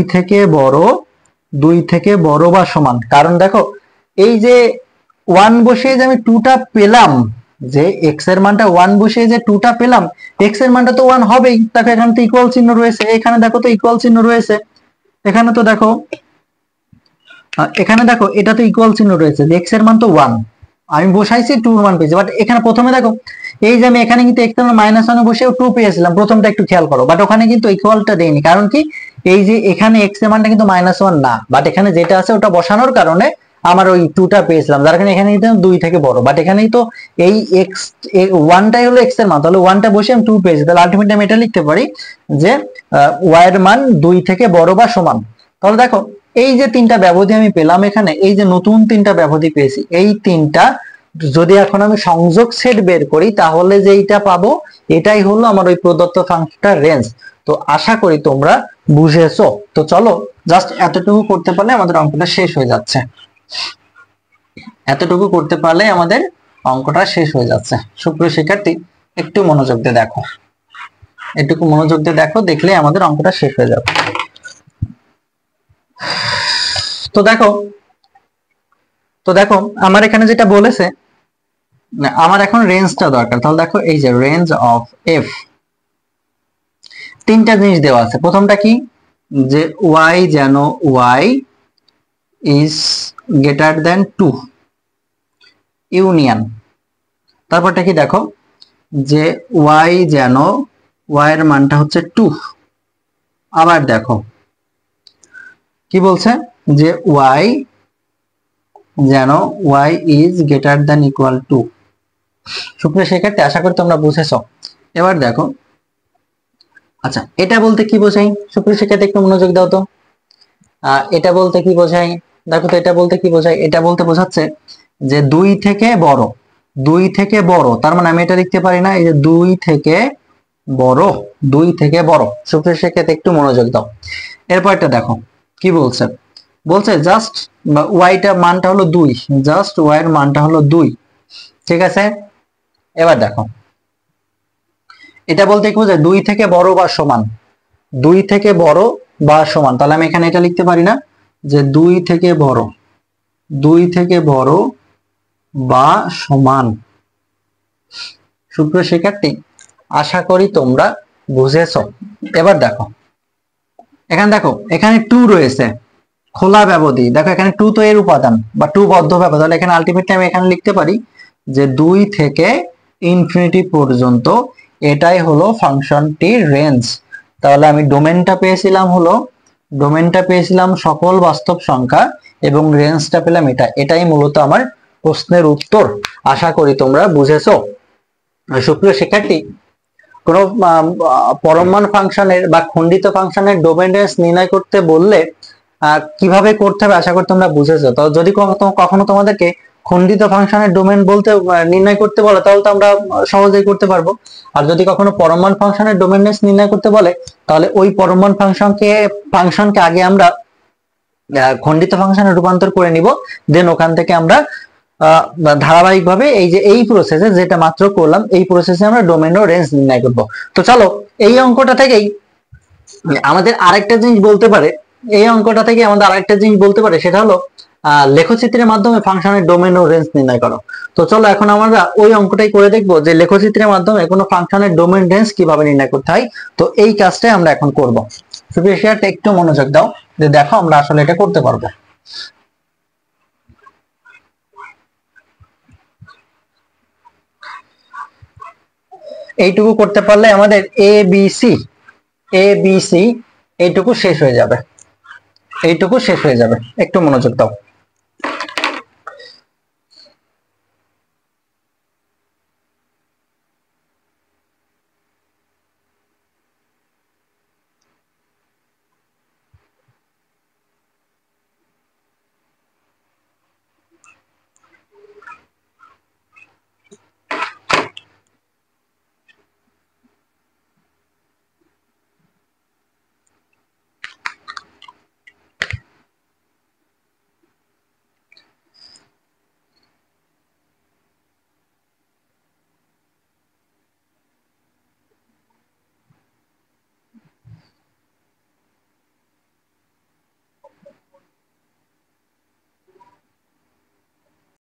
থেকে বড় বা সমান। কারণ দেখো এই যে 1 বসিয়ে যে আমি 2টা পেলাম, যে x এর মানটা 1 বসিয়ে যে 2টা পেলাম, x এর মানটা তো 1 হবেই। দেখো এখানে তো ইকুয়াল চিহ্ন রয়েছে, এখানে দেখো তো ইকুয়াল চিহ্ন রয়েছে, এখানে তো দেখো এটা তো ইকুয়াল চিহ্ন রয়েছে, x এর মান তো 1, আমি বসাইছি 2 এর মান পেয়েছি। বাট এখানে প্রথমে দেখো এই যে আমি এখানে কিন্তু x এর মান -1 বসেও 2 পেয়েছিলাম, প্রথমটা একটু খেয়াল করো, বাট ওখানে কিন্তু ইকুয়ালটা দেইনি। কারণ কি, এই যে এখানে x এর মানটা কিন্তু -1 না, বাট এখানে যেটা আছে ওটা বসানোর কারণে আমার ওই 2টা পেয়েছিলাম, যার কারণে এখানে কিন্তু 2 থেকে বড়, বাট এখানেই তো এই x 1টাই হলো x এর মান, তাহলে 1টা বসে আমি 2 পেয়েছি। তাহলে আলটিমেটলি আমি এটা লিখতে পারি যে y এর মান 2 থেকে বড় বা সমান। তাহলে দেখো এই যে 3টা ব্যবধি আমি পেলাম এখানে, এই যে নতুন 3টা ব্যবধি পেয়েছি, এই 3টা যদি এখন আমি সংযোগ সেট বের করি তাহলে যেইটা পাবো এটাই হলো আমার ওই প্রদত্ত ফাংশনটার রেঞ্জ। তো আশা করি তোমরা বুঝেছো। তো চলো জাস্ট এতটুকু করতে পারলে আমাদের অঙ্কটা শেষ হয়ে যাচ্ছে, এতটুকু করতে পারলে আমাদের অঙ্কটা শেষ হয়ে যাচ্ছে। সুপ্রিয় শিক্ষার্থী একটু মনোযোগ দিয়ে দেখো, একটু মনোযোগ দিয়ে দেখো, দেখলে আমাদের অঙ্কটা শেষ হয়ে যাবে। তো দেখো আমার এখানে যেটা বলেছে, আমার এখন রেঞ্জটা দরকার। তাহলে দেখো এই যে রেঞ্জ অফ এফ, 3টা জিনিস দেওয়া আছে। প্রথমটা কি, যে y যেন y is greater than 2 union. তারপরটা কি দেখো, যে y যেন y এর মানটা হচ্ছে 2। আবার দেখো কি বলছে, যে y যেন y is greater than equal 2। সুপ্রিয় শিক্ষার্থী আশা করি তোমরা বুঝেছো। এবার দেখো, আচ্ছা এটা বলতে কি বোঝাই সুপ্রিয় শিক্ষার্থী, একটু মনোযোগ দাও তো। এটা বলতে কি বোঝাই দেখো তো, এটা বলতে কি বোঝায়, এটা বলতে বোঝাচ্ছে যে দুই থেকে বড়, দুই থেকে বড়, তার মানে আমি এটা লিখতে পারি না, এই যে দুই থেকে বড়, দুই থেকে বড়। সুপ্রিয় শিক্ষার্থী একটু মনোযোগ দাও। এরপরটা দেখো কি বলছে, বলছে জাস্ট ওয়াইটা মানটা হলো 2, জাস্ট ওয়াই এর মানটা হলো 2, ঠিক আছে। এবার দেখো এটা বলতে কি বোঝায়, 2 থেকে বড় বা সমান, 2 থেকে বড় বা সমান, তাহলে আমি এখানে এটা লিখতে পারি না যে 2 থেকে বড়, 2 থেকে বড় বা সমান। সুপ্রিয় শিক্ষার্থী আশা করি তোমরা বুঝেছো। এবার দেখো এখানে, দেখো এখানে 2 রয়েছে, খোলা ব্যবধি, দেখো এখানে 2 তো এর উপাদান বা 2 বদ্ধ ব্যবধান, তাহলে এখানে আলটিমেটলি আমি এখানে লিখতে পারি যে 2 থেকে ইনফিনিটি পর্যন্ত এটাই হলো ফাংশনটির রেঞ্জ। তাহলে আমি ডোমেনটা পেয়েছিলাম হলো, ডোমেনটা পেয়েছিলাম সকল বাস্তব সংখ্যা এবং রেঞ্জটা পেলাম এটা, এটাই মূলত আমার প্রশ্নের উত্তর। আশা করি তোমরা বুঝেছো। সুপ্রিয় শিক্ষার্থী কোনো পরমাণ ফাংশনের বা খণ্ডিত ফাংশনের ডোমেন রেঞ্জ নির্ণয় করতে বললে কিভাবে করতে হবে আশা করি তোমরা বুঝেছো। তো যদি কখনো তোমাদেরকে খণ্ডিত ফাংশনের ডোমেন বলতে নির্ণয় করতে বলে তাহলে তো আমরা সহজেই করতে পারবো। আর যদি কখনো পরমাণ ফাংশনের ডোমেন রেঞ্জ নির্ণয় করতে বলে তাহলে ওই পরমাণ ফাংশনকে আগে আমরা খণ্ডিত ফাংশনে রূপান্তর করে নিব, দেন ওখান থেকে আমরা ধারাবাহিকভাবে এই যে এই প্রসেসে যেটা মাত্র করলাম এই প্রসেসে আমরা ডোমেন ও রেঞ্জ নির্ণয় করব। তো চলো এই অঙ্কটা থেকেই আমাদের আরেকটা জিনিস বলতে পারে, এই অঙ্কটা থেকে আমাদের আরেকটা জিনিস বলতে পারে, সেটা হলো লেখচিত্রের মাধ্যমে ফাংশনের ডোমেন ও রেঞ্জ নির্ণয় করো। তো চলো এখন আমরা ওই অঙ্কটাই করে দেখবো যে লেখচিত্রের মাধ্যমে কোনো ফাংশনের ডোমেন রেঞ্জ কিভাবে নির্ণয় করতে হয়। তো এই কাজটাই আমরা এখন করব। সুপ্রিয় শিক্ষার্থী একটু মনোযোগ দাও, যে দেখো আমরা আসলে এটা করতে পারবো। এইটুকু করতে পারলে আমাদের এ বি সি এইটুকু শেষ হয়ে যাবে, এইটুকু শেষ হয়ে যাবে। একটু মনোযোগ দাও।